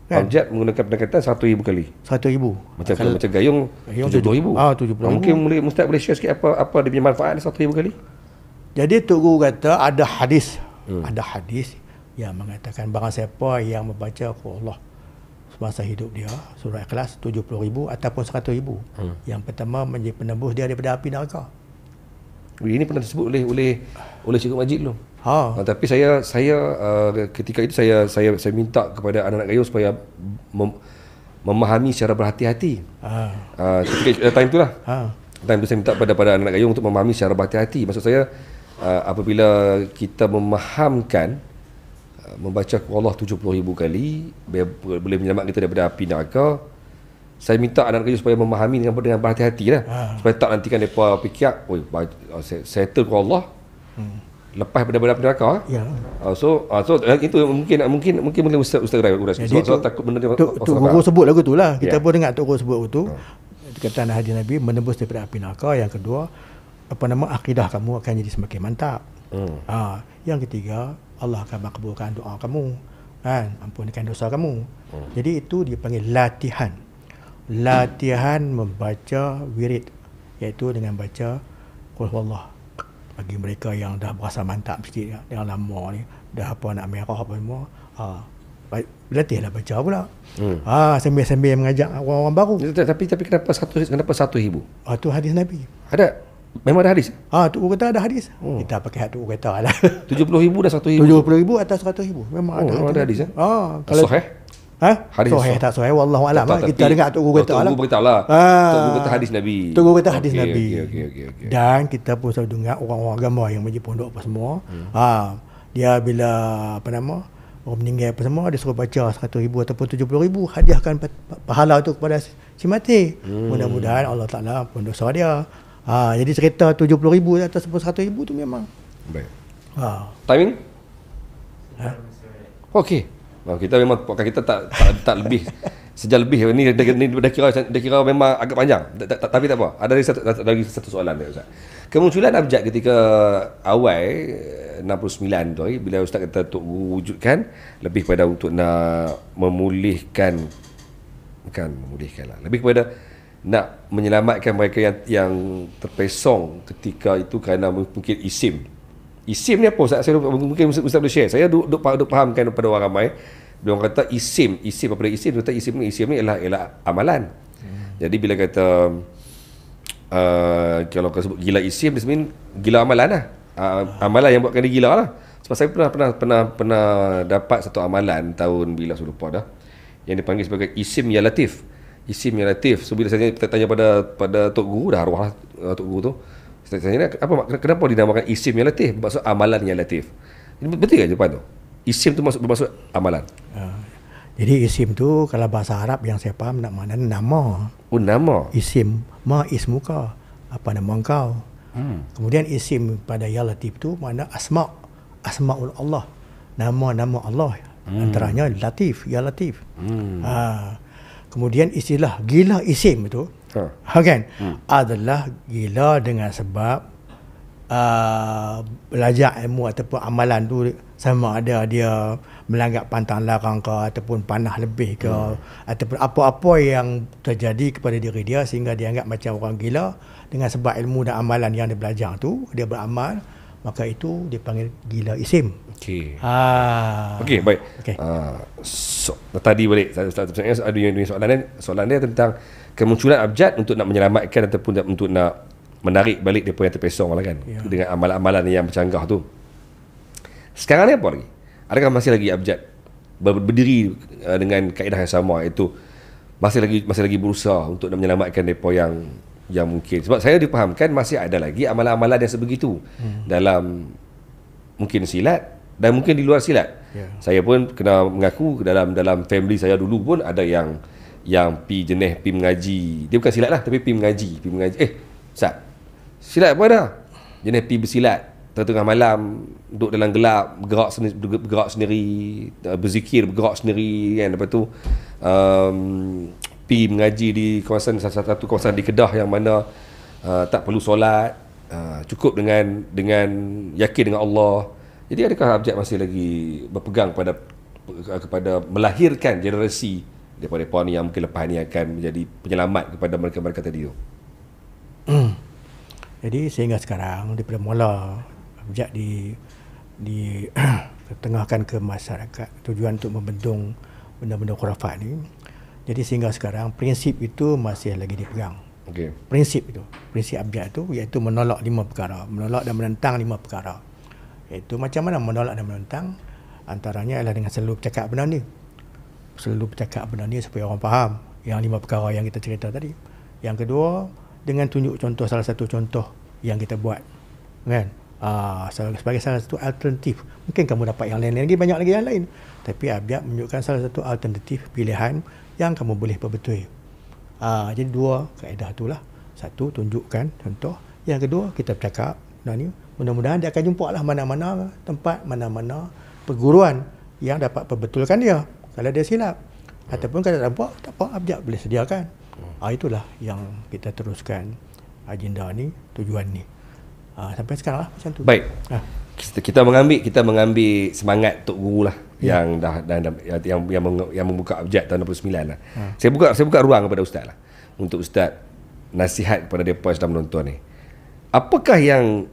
kan? Abjad menggunakan pendekatan 100,000 kali. 100,000. Macam gayung 70,000. 70,000. Mungkin Ustaz boleh share sikit apa dia punya manfaat 100,000 kali? Jadi Tok Guru kata ada hadis. Ada hadis yang mengatakan barang siapa yang membaca Allah semasa hidup dia, surah Ikhlas 70,000 ataupun 100,000. Yang pertama menjadi penembus dia daripada api neraka. Ini pernah disebut oleh Cikgu Majid dulu. Tapi saya ketika itu saya minta kepada anak-anak gayung supaya memahami secara berhati-hati. Ketika time tu lah. Time tu saya minta pada anak-anak gayung untuk memahami secara berhati-hati. Maksud saya apabila kita memahamkan membaca Allah 70,000 kali boleh menyelamatkan kita daripada api neraka, saya minta anak gayung supaya memahami dengan berhati-hati lah. Supaya tak nantikan mereka fikir, settle Allah lepas daripada api neraka. So itu mungkin boleh Ustaz uras. So takut benda tu. Tok Guru sebut lagu tu lah. Kita pun dengar Tok Guru sebut tu. Kata hadis Nabi menembus daripada api neraka. Yang kedua, akidah kamu akan jadi semakin mantap. Yang ketiga, Allah akan makbulkan doa kamu, kan, ampunkan dosa kamu. Jadi itu dipanggil latihan membaca wirid, iaitu dengan baca Qul huwallah. Bagi mereka yang dah berasa mantap sikit, yang lama ni dah nak merah apa semua, latihlah baca pula. Sambil mengajak orang-orang baru. Tapi kenapa 100,000? Tu hadis Nabi. Ada. Memang ada hadis? Tok Guru kata ada hadis. Kita pakai Tok Guru kata lah. 70,000 dan 100,000. 70,000 atau 100,000. Memang ada hadis. Kalau sahih? Hadis sahih tak sahih wallahu alam. Kita dengar Tok Guru kata lah. Tok Guru beritahu lah. Tok Guru kata hadis Nabi. Tok Guru kata hadis Nabi. Okey. Dan kita pun selalu dengar orang-orang agama yang pergi pondok apa semua. Dia bila orang meninggal apa semua, dia suruh baca 100,000 ataupun 70,000, hadiahkan pahala tu kepada si mati. Mudah-mudahan Allah Ta'ala ampun dosa dia. Jadi cerita 70,000 atau 100,000 tu memang baik. Timing? Okey. Kita memang podcast kita tak lebih sejam lebih ni dah kira memang agak panjang. Tapi tak apa. Ada lagi satu soalan dia, Ustaz. Kemunculan abjad ketika awal 69 tu, bila Ustaz kata Tok Guru wujudkan lebih pada untuk nak memulihkan, bukan memulihkan lah, lebih kepada nak menyelamatkan mereka yang terpesong ketika itu kerana mungkin isim. Isim ni apa Ustaz? Saya mungkin Ustaz boleh share. Saya duk fahamkan kepada orang ramai. Dia orang kata isim apa dia isim? Kata isim ni ialah amalan. Jadi bila kata kalau kau sebut gila isim, dia sebenarnya gila amalan lah. Amalan yang buatkan dia gila lah. Sebab saya pernah dapat satu amalan tahun bila saya lupa dah, yang dipanggil sebagai isim ya latif. Isim ya latif. So bila saya tanya pada Tok Guru, dah arwah Tok Guru tu, saya tanya kenapa dinamakan isim ya latif? Maksud amalan ya latif. Betul ke jawapan tu? Isim tu bermaksud amalan. Jadi isim tu kalau bahasa Arab yang saya faham nak makna nama. Oh, nama. Isim, ismuka. Apa nama engkau? Kemudian isim pada ya latif tu makna asmaul Allah. Nama-nama Allah. Antaranya latif, ya latif. Kemudian istilah gila isim itu kan adalah gila dengan sebab belajar ilmu ataupun amalan tu sama ada dia melanggar pantang larang ke ataupun panah lebih ke ataupun apa-apa yang terjadi kepada diri dia sehingga dia anggap macam orang gila dengan sebab ilmu dan amalan yang dia belajar tu, dia beramal, maka itu dipanggil gila isim. Okey. Okey, baik. Okay. Tadi balik Ustaz ada yang soalan dia tentang kemunculan abjad untuk nak menyelamatkan ataupun untuk nak menarik balik depa yang terpesong lah kan, dengan amalan-amalan yang bercanggah tu. Sekarang ni apa lagi? Adakah masih lagi abjad berdiri dengan kaedah yang sama, iaitu masih lagi berusaha untuk nak menyelamatkan depa yang mungkin, sebab saya dipahamkan masih ada lagi amalan-amalan yang sebegitu dalam mungkin silat dan mungkin di luar silat. Saya pun kena mengaku dalam family saya dulu pun ada yang jenis pi mengaji. Dia bukan silat lah, tapi pi mengaji. Ustaz, silat apa dah? Jenis pi bersilat tengah malam, duduk dalam gelap, bergerak sendiri, berzikir, bergerak sendiri kan. Lepas tu pi mengaji di satu kawasan di Kedah yang mana tak perlu solat, cukup dengan yakin dengan Allah. Jadi adakah abjad masih lagi berpegang kepada melahirkan generasi daripada mereka ni yang mungkin lepas ni akan menjadi penyelamat kepada mereka-mereka tadi tu? Jadi sehingga sekarang daripada mula abjad ditengahkan ke masyarakat tujuan untuk membendung benda-benda khurafat ni. Jadi sehingga sekarang prinsip itu masih lagi dipegang. Okay. Prinsip abjad itu iaitu menolak 5 perkara, menolak dan menentang 5 perkara. Iaitu macam mana menolak dan menentang? Antaranya adalah dengan selalu bercakap benda ni. Selalu bercakap benda ni supaya orang faham yang 5 perkara yang kita cerita tadi. Yang kedua, dengan tunjuk contoh, salah satu contoh yang kita buat, kan? Sebagai salah satu alternatif. Mungkin kamu dapat yang lain lagi, banyak lagi yang lain, tapi abjad menunjukkan salah satu alternatif pilihan yang kamu boleh perbetul. Jadi 2 kaedah itulah. Satu, tunjukkan contoh. Yang kedua, kita bercakap. Dan mudah-mudahan dia akan jumpa lah mana-mana tempat, mana-mana perguruan yang dapat perbetulkan dia kalau dia silap. Ataupun kalau tak nampak, tak apa, abjad boleh sediakan. Itulah yang kita teruskan agenda ni, tujuan ni. Sampai sekarang lah macam tu. Baik. Kita mengambil semangat Tok Guru lah, yang yang membuka abjad tahun 69 lah. Saya buka ruang kepada Ustaz lah, untuk Ustaz nasihat kepada mereka yang sedang menonton ni. Apakah yang,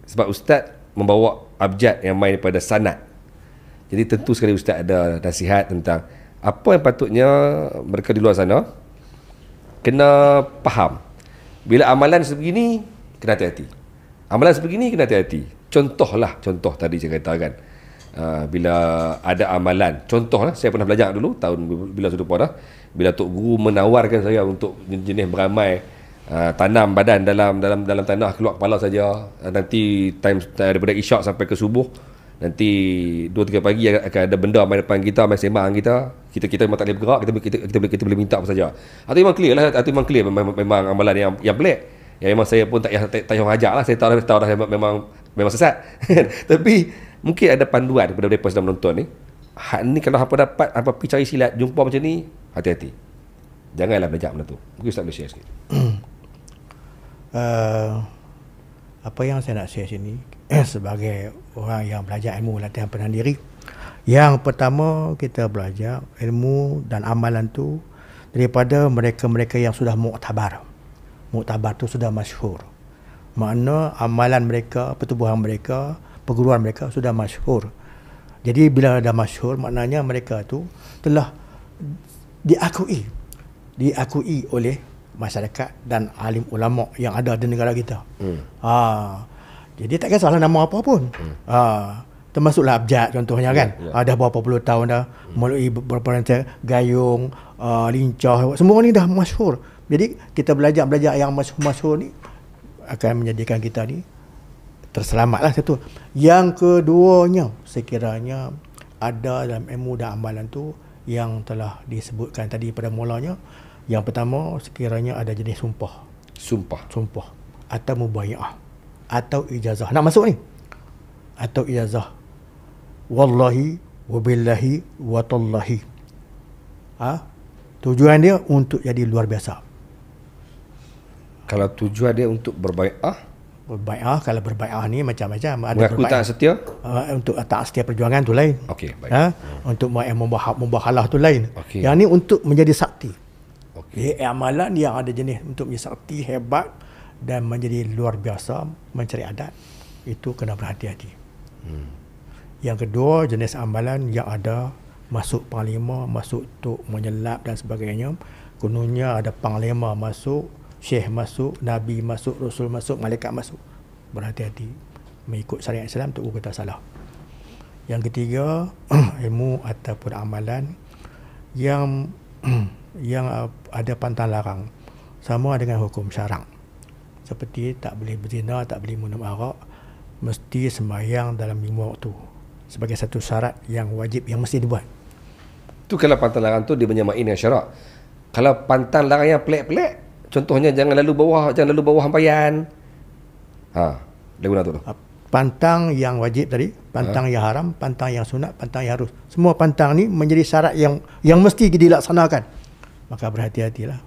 sebab Ustaz membawa abjad yang main daripada sanad, jadi tentu sekali Ustaz ada nasihat tentang apa yang patutnya mereka di luar sana kena faham. Bila amalan sebegini, kena hati-hati. Amalan sebegini, kena hati-hati. Contoh tadi saya katakan, bila ada amalan, contohlah, saya pernah belajar dulu, tahun bila sudah dah, bila Tok Guru menawarkan saya untuk jenis beramai, tanam badan dalam tanah, keluar kepala saja, nanti time daripada isyak sampai ke subuh, nanti 2-3 pagi akan ada benda main depan kita, main sembang kita memang tak boleh bergerak, kita boleh minta apa saja. Atau memang clear lah, atau memang clear memang amalan yang pelik, yang memang saya pun tak payah ajak lah, saya tahu dah memang sesat. Tapi mungkin ada panduan kepada mereka sedang menonton ni. Hak ni kalau apa dapat, apa pergi cari silat, jumpa macam ni, hati-hati. Janganlah belajar benda tu. Mungkin Ustaz boleh share sikit. Apa yang saya nak share sini sebagai orang yang belajar ilmu latihan penahan diri, yang pertama kita belajar ilmu dan amalan tu daripada mereka-mereka yang sudah muktabar. Muktabar tu sudah masyhur. Makna amalan mereka, pertubuhan mereka, perguruan mereka sudah masyhur. Jadi bila dah masyhur, maknanya mereka tu telah diakui oleh masyarakat dan alim ulama yang ada di negara kita. Jadi tak kisahlah nama apa pun. Termasuklah abjad contohnya kan. Dah berapa puluh tahun dah melalui beberapa rancangan gayung, lincah, semua ni dah masyhur. Jadi kita belajar yang masyhur ni akan menjadikan kita ni terselamatlah satu. Yang keduanya, sekiranya ada dalam ilmu dan amalan tu yang telah disebutkan tadi pada mulanya. Yang pertama, sekiranya ada jenis sumpah atau mubayi'ah atau ijazah. Nak masuk ni? Atau ijazah. Wallahi wabillahi watallahi. Tujuan dia untuk jadi luar biasa. Kalau tujuan dia untuk berbai'ah, kalau berbai'ah ni macam-macam. Ada mengaku tak setia? Untuk tak setia perjuangan tu lain. Okey, baik. Untuk membahalah tu lain. Okay. Yang ni untuk menjadi sakti. Okay. Amalan yang ada jenis untuk menjadi sakti hebat dan menjadi luar biasa mencari adat, itu kena berhati-hati. Yang kedua, jenis amalan yang ada masuk panglima, masuk tok menyelap dan sebagainya. Kononnya ada panglima masuk, syekh masuk, nabi masuk, rasul masuk, malaikat masuk. Berhati-hati mengikut syariat Islam, tu kata salah. Yang ketiga, ilmu ataupun amalan yang ada pantang larang sama dengan hukum syarak. Seperti tak boleh berzina, tak boleh minum arak, mesti sembahyang dalam 5 waktu sebagai satu syarat yang wajib yang mesti dibuat. Tu kalau pantang larang tu dia menyamai dengan syarak. Kalau pantang larang yang pelik-pelik, contohnya jangan lalu bawah hampayan. Dia guna tu. Pantang yang wajib tadi, pantang yang haram, pantang yang sunat, pantang yang harus. Semua pantang ni menjadi syarat yang mesti dilaksanakan. Maka berhati-hatilah.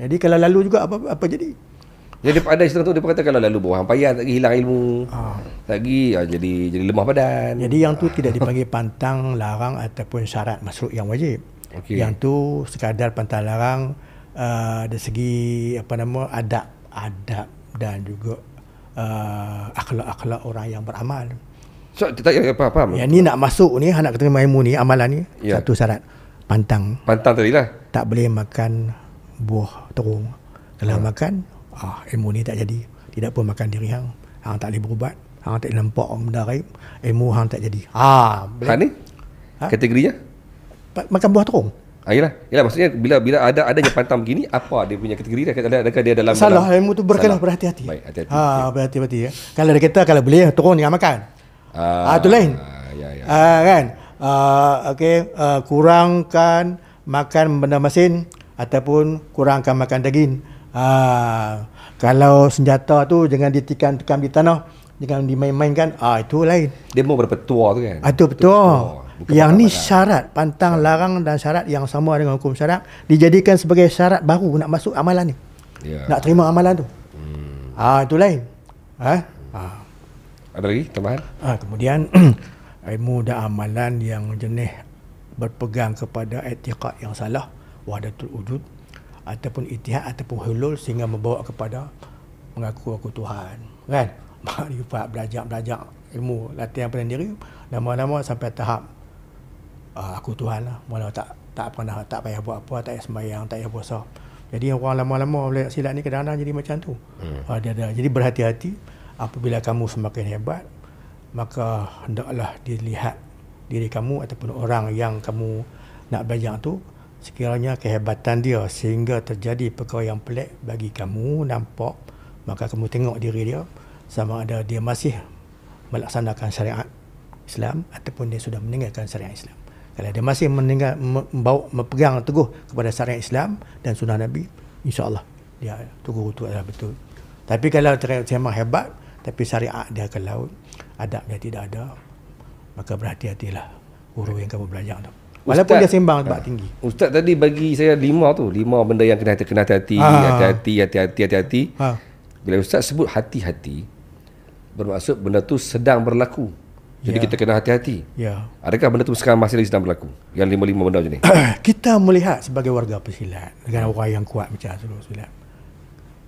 Jadi kalau lalu juga apa jadi? Jadi ada istilah tu dia kata kalau lalu bawah hampayan tak hilang ilmu. Lagi jadi lemah badan. Jadi yang tu tidak dipanggil pantang larang ataupun syarat masuk yang wajib. Okay. Yang tu sekadar pantang larang dari segi adab dan juga akhlak-akhlak orang yang beramal. So tak faham. Yang ni nak masuk ni, nak terima ilmu ni, amalan ni, satu syarat pantang tadilah. Tak boleh makan buah terung. Kalau makan, ilmu ni tak jadi. Tidak pun makan diri hang tak boleh berubat, hang tak boleh nampak benda gaib, ilmu hang tak jadi. Hang ni kategorinya makan buah terung. Yalah, maksudnya bila adanya pantang begini, apa dia punya kategori dia? Adakah dia dalam salah ilmu tu berhati-hati. Baik, hati-hati. Berhati-hati ya. Kalau dia kata kalau boleh terung jangan makan. Tu lain. Kan? Kurangkan makan benda masin ataupun kurangkan makan daging. Kalau senjata tu jangan ditikam di tanah, jangan dimain-mainkan. Itu lain. Dia mau berpetua tu kan. Itu betul. Yang ni syarat pantang larang dan syarat yang sama dengan hukum syarak dijadikan sebagai syarat baru nak masuk amalan ni. Nak terima amalan tu. Itu lain. Ada lagi tambahan? Kemudian ilmu dan amalan yang jenis berpegang kepada i'tiqad yang salah, wahdatul wujud ataupun ittihad ataupun hulul sehingga membawa kepada mengaku aku Tuhan. Kan? Makrifat, belajar ilmu latihan penahan diri, lama-lama sampai tahap aku Tuhan lah. Mula tak pernah, tak payah buat apa, tak payah sembahyang, tak payah puasa. Jadi orang lama-lama boleh silat ni kadang-kadang jadi macam tu. Jadi berhati-hati. Apabila kamu semakin hebat, maka hendaklah dilihat diri kamu ataupun orang yang kamu nak belajar tu, sekiranya kehebatan dia sehingga terjadi perkara yang pelik bagi kamu nampak, maka kamu tengok diri dia sama ada dia masih melaksanakan syariat Islam ataupun dia sudah meninggalkan syariat Islam. Kalau dia masih memegang teguh kepada syariat Islam dan sunnah Nabi, insya-Allah dia teguh itu adalah betul. Tapi kalau memang hebat tapi syariat dia ke laut, adabnya tidak ada, maka berhati-hatilah guru yang kamu belajar tu. Walaupun dia sembang sebab tinggi. Ustaz tadi bagi saya 5 benda yang kena hati-hati. Hati-hati. Bila Ustaz sebut hati-hati, bermaksud benda tu sedang berlaku. Jadi kita kena hati-hati. Adakah benda tu sekarang masih lagi sedang berlaku? Yang 5 benda macam ni. Kita melihat sebagai warga pesilat, dengan orang yang kuat macam seluruh silat.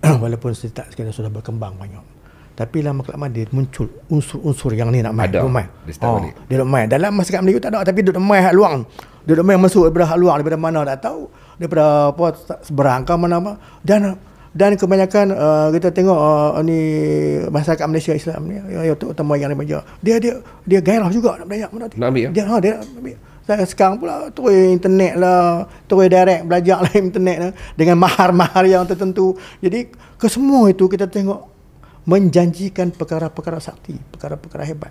Walaupun silat sekarang sudah berkembang banyak, tapi lama-kelamaan dia muncul unsur-unsur yang ni nak main. Dia nak main. Dalam masyarakat Melayu tak ada, tapi dia nak main hak luar. Dia nak main masuk daripada hak luar, daripada mana tak tahu. Daripada apa seberang ke mana-mana. Dan kebanyakan kita tengok ni masyarakat Malaysia Islam ni, terutama yang remaja, dia gairah juga nak belajar benda tu. Nak ambil. Dia nak ambil. Saya sekarang pula terus internet lah, terus direct belajar lah internet lah, dengan mahar-mahar yang tertentu. Jadi kesemua itu kita tengok menjanjikan perkara-perkara sakti, perkara-perkara hebat.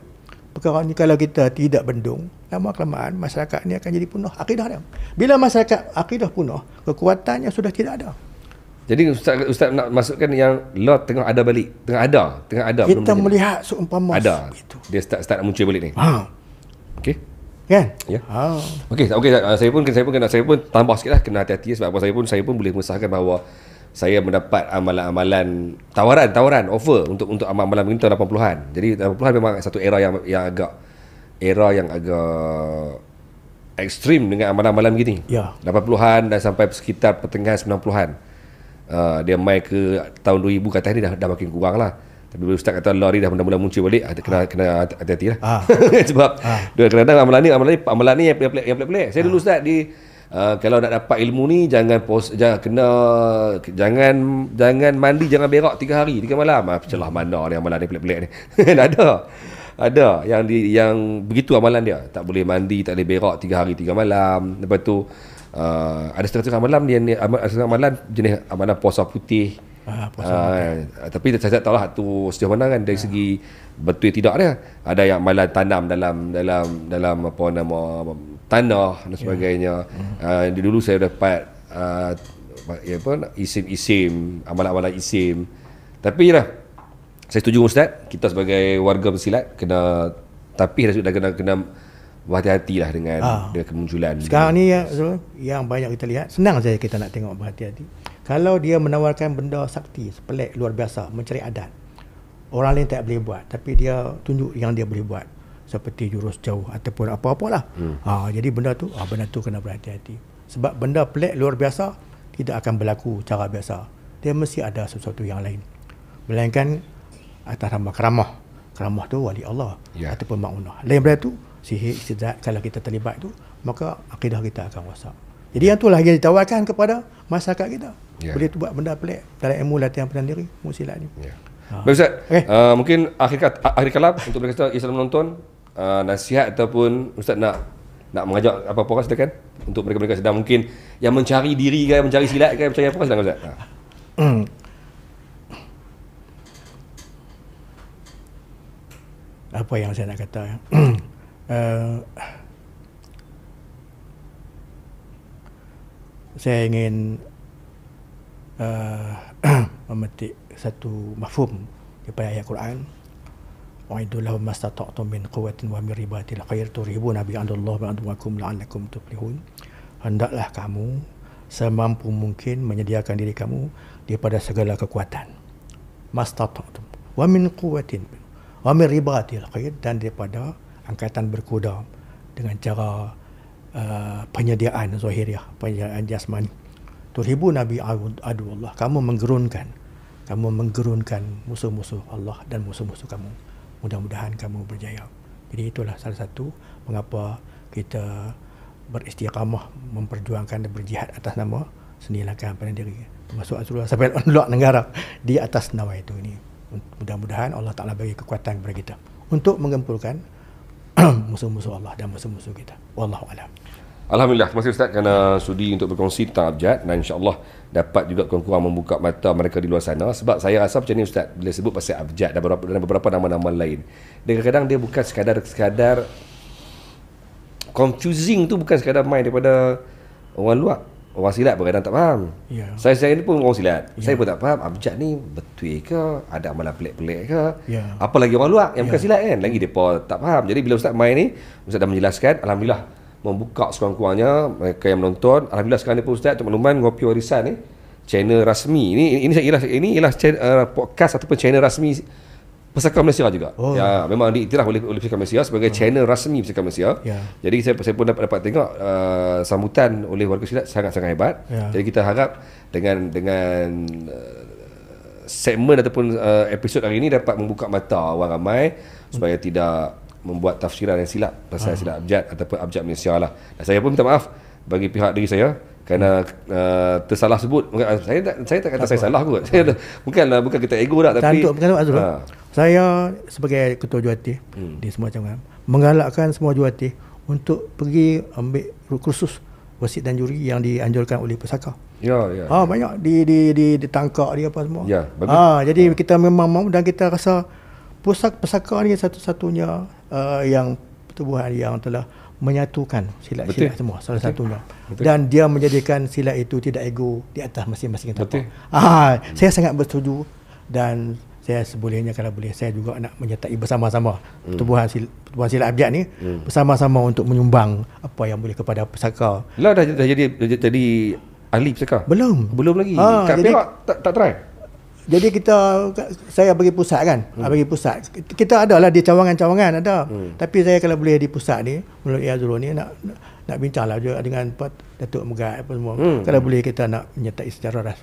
Perkara ni kalau kita tidak bendung, lama-kelamaan masyarakat ni akan jadi punah akidah dia. Bila masyarakat akidah punah, kekuatannya sudah tidak ada. Jadi Ustaz nak masukkan yang Lot tengah ada balik, tengah ada. Kita melihat seumpama ada. Itu. Dia start nak muncul balik ni. Okey. Kan? Ya. Okey, saya pun tambah sikitlah, kena hati-hati sebab apa saya pun boleh mengesahkan bahawa saya mendapat amalan-amalan tawaran offer untuk amalan begini tahun 80-an. Jadi 80-an memang satu era yang agak ekstrim dengan amalan-amalan begini. 80-an dan sampai sekitar pertengahan 90-an. Dia mai ke tahun 2000 kata ni dah makin kurang lah. Tapi bila Ustaz kata Allah ni dah mula-mula muncul balik, kena hati-hati lah. Sebab kadang-kadang amalan ni yang pelik-pelik. Saya dulu Ustaz kalau nak dapat ilmu ni jangan mandi, jangan berak 3 hari 3 malam. Celah mana ni amalan ni pelik-pelik ni. Ada yang begitu amalan dia. Tak boleh mandi, tak boleh berak 3 hari 3 malam. Lepas tu ada setengah amalan jenis amalan puasa putih. Tapi saya tak tahu lah tu sejauh mana kan dari segi betul tidak dia. Ada yang amalan tanam dalam apa nama tanah dan sebagainya. Dulu saya dapat isim amalan-amalan isim. Tapi lah saya setuju Ustaz, kita sebagai warga pesilat tapi dah kena berhati-hati lah dengan kemunculan. Sekarang ni yang banyak kita lihat, senang saja kita nak tengok berhati-hati. Kalau dia menawarkan benda sakti sepelek luar biasa, mencari adat, orang lain tak boleh buat, tapi dia tunjuk yang dia boleh buat, seperti jurus jauh ataupun apa-apalah. Jadi benda tu kena berhati-hati. Sebab benda pelik luar biasa tidak akan berlaku cara biasa. Dia mesti ada sesuatu yang lain. Melainkan atas nama karamah. Karamah tu wali Allah ataupun ma'unah. Lain daripada tu, sihir, istidrat, kalau kita terlibat tu, maka akidah kita akan rosak. Jadi yang itulah yang ditawarkan kepada masyarakat kita. Boleh tu buat benda pelik dalam ilmu latihan peran diri, musilat ni. Baik Ustaz, mungkin akhir kalam untuk mereka yang sedang menonton, nasihat ataupun Ustaz nak mengajak apa-apa silakan untuk mereka-mereka sedang mungkin yang mencari diri ke, mencari silat ke, mencari apa silakan Ustaz. Apa yang saya nak kata saya ingin memetik satu mafhum daripada ayat Quran, wa'iddu lahum mastata'tum min quwwatin wa min ribatil khair turhibuna bi andallahi wa aduwakum la'allakum tuflihun. Hendaklah kamu semampu mungkin menyediakan diri kamu daripada segala kekuatan, mastata'tum wa min quwwatin wa min ribatil khair, dan daripada angkatan berkuda dengan cara penyediaan zahiriah, penyediaan jasmani. Turhibu Nabi adu Allah, kamu menggerunkan musuh-musuh Allah dan musuh-musuh kamu. Mudah-mudahan kamu berjaya. Jadi itulah salah satu mengapa kita beristiqamah memperjuangkan dan berjihad atas nama seni latihan peran diri, termasuk Azrullah sampai luar negara di atas nama itu ini. Mudah-mudahan Allah Ta'ala bagi kekuatan kepada kita untuk menggempurkan musuh-musuh Allah dan musuh-musuh kita. Wallahu a'lam. Alhamdulillah, terima kasih Ustaz kerana sudi untuk berkongsi tentang abjad, dan insya-Allah dapat juga kurang-kurang membuka mata mereka di luar sana. Sebab saya rasa macam ni Ustaz, bila sebut pasal abjad dan beberapa nama-nama lain, dia kadang-kadang dia bukan sekadar confusing tu, bukan sekadar main daripada orang luar. Orang silat pun kadang tak faham. Saya ni pun orang silat. Saya pun tak faham abjad ni betul ke, ada amalan pelik-pelik ke. Apa lagi orang luar yang bukan silat kan, lagi depa tak faham. Jadi bila Ustaz main ni, Ustaz dah menjelaskan, alhamdulillah membuka sekurang-kurangnya mereka yang menonton. Alhamdulillah sekarang ni pun Ustaz, untuk makluman Ngopi Warisan ni channel rasmi. Ini ialah podcast ataupun channel rasmi Persatuan Malaysia juga. Ya, memang diiktiraf oleh Persatuan Malaysia sebagai channel rasmi Persatuan Malaysia. Jadi saya pun dapat tengok sambutan oleh warga silat sangat-sangat hebat. Jadi kita harap dengan segmen ataupun episod hari ini dapat membuka mata orang ramai supaya tidak membuat tafsiran yang silap pasal silat abjad ataupun abjad Malaysia lah. Dan saya pun minta maaf bagi pihak diri saya kerana tersalah sebut. Saya tak kata saya salah kot. Bukan kita ego dah, tapi bukan Azrul. Saya sebagai ketua juruhati di semua cabang menggalakkan semua juruhati untuk pergi ambil kursus wasit dan juri yang dianjurkan oleh pesaka. Banyak ditangkap dia apa semua. Jadi kita memang mahu, dan kita rasa pesaka ni satu-satunya yang pertubuhan yang telah menyatukan silat-silat semua, salah satunya. Dan dia menjadikan silat itu tidak ego di atas masing-masing tapak. Saya sangat bersetuju, dan saya sebolehnya kalau boleh saya juga nak menyertai bersama-sama pertubuhan silat abjad ni bersama-sama untuk menyumbang apa yang boleh kepada pesaka. Lah dah jadi ahli pesaka? Belum lagi. Kat Perak tak try? Jadi saya bagi pusat kan, bagi pusat. Kita ada lah di cawangan-cawangan ada. Tapi saya kalau boleh di pusat ni, menurut Azrul ni nak bincang lah juga dengan Datuk Megat apa semua. Kalau boleh kita nak menyertai secara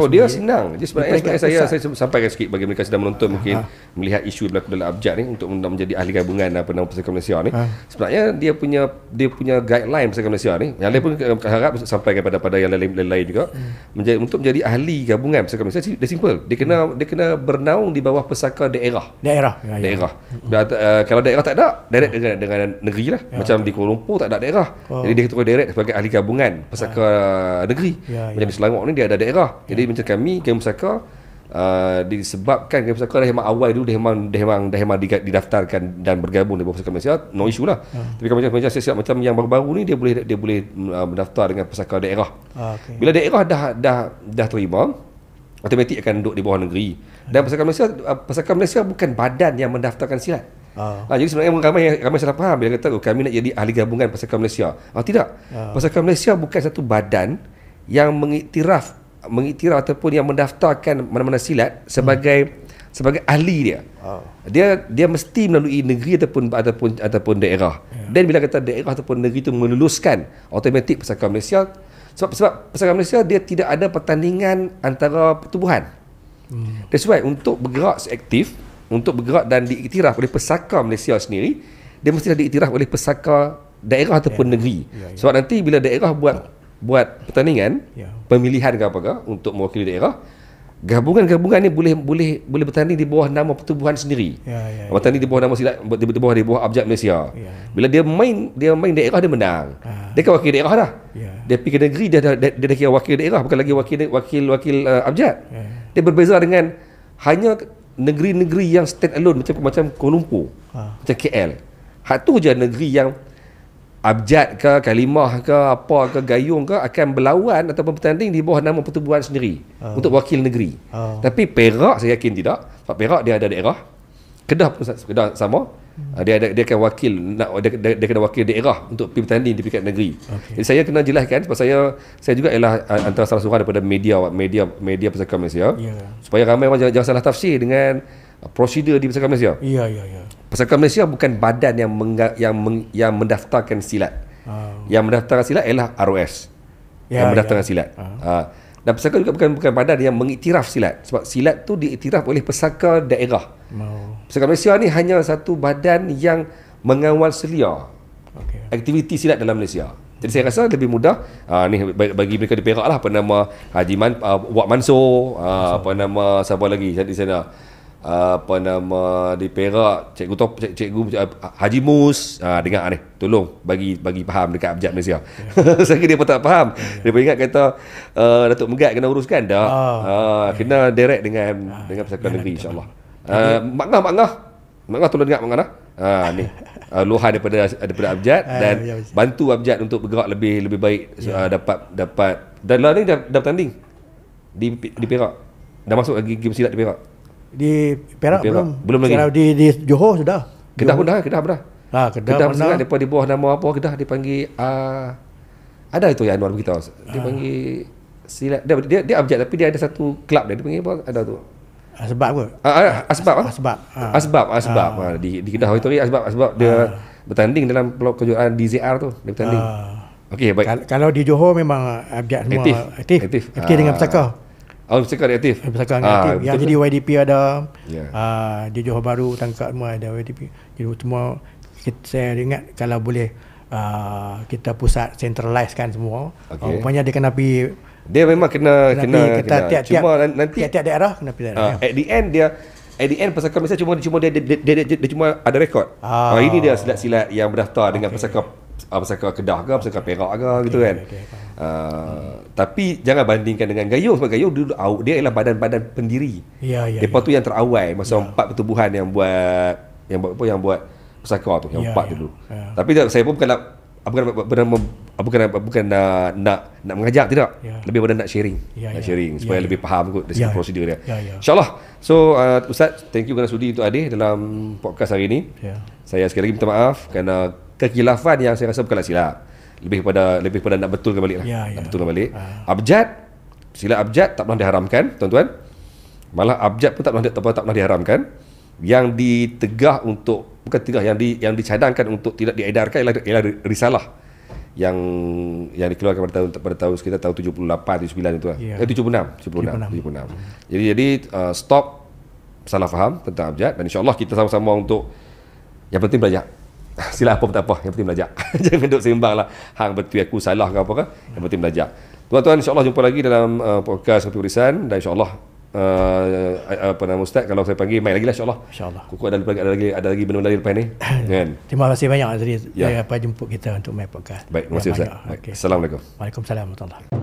dia senang. Jadi sebenarnya saya sampaikan sikit bagi mereka sedang menonton mungkin melihat isu berlaku dalam abjad ni untuk menjadi ahli gabungan Persatuan Malaysia ni. Sebenarnya dia punya guideline Persatuan Malaysia ni. Yang lain pun harap sampaikan pada yang lain juga. Untuk menjadi ahli gabungan Persatuan Malaysia dia simple. Dia kena bernaung di bawah pesaka daerah. Kalau daerah tak ada, direct dengan negeri lah. Macam di Kuala Lumpur tak ada daerah. Jadi dia terus direct sebagai ahli gabungan pesaka negeri. Macam di Selangor ni dia ada daerah. Jadi macam kami Pusaka disebabkan Pusaka dah memang awal dulu dah memang didaftarkan dan bergabung di bawah Pusaka Malaysia, no issue lah. Tapi kalau macam siap macam yang baru-baru ni dia boleh mendaftar dengan Pusaka daerah. Bila daerah dah terima, automatik akan duduk di bawah negeri. Dan Pusaka Malaysia bukan badan yang mendaftarkan silat. Jadi sebenarnya ramai salah faham bila kata kami nak jadi ahli gabungan Pusaka Malaysia. Tidak. Pusaka Malaysia bukan satu badan yang mengiktiraf ataupun yang mendaftarkan mana-mana silat sebagai ahli dia. Dia mesti melalui negeri ataupun daerah. Dan bila kata daerah ataupun negeri itu meluluskan, automatik Pusaka Malaysia sebab Pusaka Malaysia dia tidak ada pertandingan antara pertubuhan. That's why untuk bergerak seaktif, untuk bergerak dan diiktiraf oleh Pusaka Malaysia sendiri, dia mesti diiktiraf oleh Pusaka daerah ataupun negeri. Sebab nanti bila daerah buat pertandingan pemilihan ke apakah untuk mewakili daerah, gabungan-gabungan ni boleh bertanding di bawah nama pertubuhan sendiri. Bertanding di bawah nama silat di bawah abjad Malaysia. Bila dia main daerah dia menang. Dia kan wakil daerah dah. Dia pergi ke negeri dia dah kira wakil daerah, bukan lagi wakil abjad. Dia berbeza dengan hanya negeri-negeri yang stand alone macam Kuala Lumpur, macam KL. Hak tu je negeri yang abjad ke kalimah ke apa ke gayung ke akan berlawan ataupun bertanding di bawah nama pertubuhan sendiri untuk wakil negeri. Tapi Perak saya yakin tidak. Sebab Perak dia ada daerah. Kedah pun sama. Dia akan wakil dia kena wakil daerah untuk pergi bertanding di peringkat negeri. Jadi saya kena jelaskan sebab saya juga ialah antara salah seorang daripada media Persatuan Malaysia. Supaya ramai orang jangan salah tafsir dengan prosedur di Persatuan Malaysia. Persatuan Malaysia bukan badan yang mendaftarkan silat. Yang mendaftarkan silat ialah ROS. Yang mendaftarkan silat. Dan pesaka juga bukan badan yang mengiktiraf silat. Sebab silat tu diiktiraf oleh pesaka daerah. Persatuan Malaysia ni hanya satu badan yang mengawal selia aktiviti silat dalam Malaysia. Jadi saya rasa lebih mudah ni bagi mereka di Perak lah, apa nama Wak Mansur, apa nama siapa lagi di sana, apa nama di Perak, cikgu Haji Mus, dengar ni, tolong bagi faham dekat abjad Malaysia. Saya kira dia pun tak faham. Dia pun ingat kata Datuk Megat kena uruskan dah. Kena direct dengan Persatuan Negeri insya-Allah. Mak Ngah tolong dengar Mak Ngah. Ni luahan daripada abjad dan bantu abjad untuk bergerak lebih baik, dapat dan lah ni dah bertanding di Perak. Dah masuk lagi game silat di Perak. Di Perak belum lagi. Di Johor sudah. Kedah pun dah. Kedah pernah depa di bawah nama apa Kedah dipanggil ada itu yang Anwar beritahu. Dia panggil silat dia abjad tapi dia ada satu kelab dia panggil apa ada tu. Asbab ke? Asbab. Di Kedah itu Asbab dia bertanding dalam kejuaraan DZR tu, dia bertanding. Okey, baik. Kalau di Johor memang abjad semua aktif dengan pesaka. Pesaka aktif. Pesaka aktif. Yang jadi YDP ada. Di Johor Baru Tangkap semua ada YDP. Jadi semua saya ingat kalau boleh kita pusat centralize kan semua. Rupanya dia kena pergi. Dia memang kena. Cuma nanti tiap daerah kena pergi daerah. At the end pesaka Malaysia cuma dia cuma ada rekod. Ini dia silat-silat yang berdaftar dengan pesaka Kedah ke, pesaka Perak ke gitu kan. Tapi jangan bandingkan dengan Gayo, sebab Gayo dulu dia ialah badan-badan pendiri. Depa tu yang terawal masa 4 pertubuhan yang buat pesaka tu, yang 4 dulu. Tapi saya pun bukan nak mengajar, tidak. Lebih pada nak sharing. Supaya lebih faham kot dari prosedur dia. InsyaAllah. So Ustaz, thank you kerana sudi untuk hadir dalam podcast hari ini. Saya sekali lagi minta maaf kerana kekhilafan yang saya rasa bukanlah silap. Lebih pada nak betulkan balik lah. Nak betulkan balik. Silat abjad tak pernah diharamkan, tuan-tuan. Malah abjad pun tak pernah diharamkan. Yang ditegah untuk, bukan tegah, yang dicadangkan untuk tidak diedarkan ialah risalah yang dikeluarkan pada tahun sekitar tahun 78 79 itu lah. 76. Jadi stop salah faham tentang abjad, dan insya-Allah kita sama-sama untuk yang penting belajar. Sila apa pun tak apa, yang penting belajar. Jangan duduk sembang lah hang betul aku salah ke apa ke, yang penting belajar. Tuan-tuan, insya-Allah jumpa lagi dalam podcast Kopi Urisan, dan insya-Allah Ustaz, kalau saya panggil main lagi lah insya-Allah. Kuku ada lagi benda-benda lepas ni. Kan. Terima kasih banyak tadi jemput kita untuk main podcast. Baik, terima kasih Ustaz. Assalamualaikum. Waalaikumsalam warahmatullahi.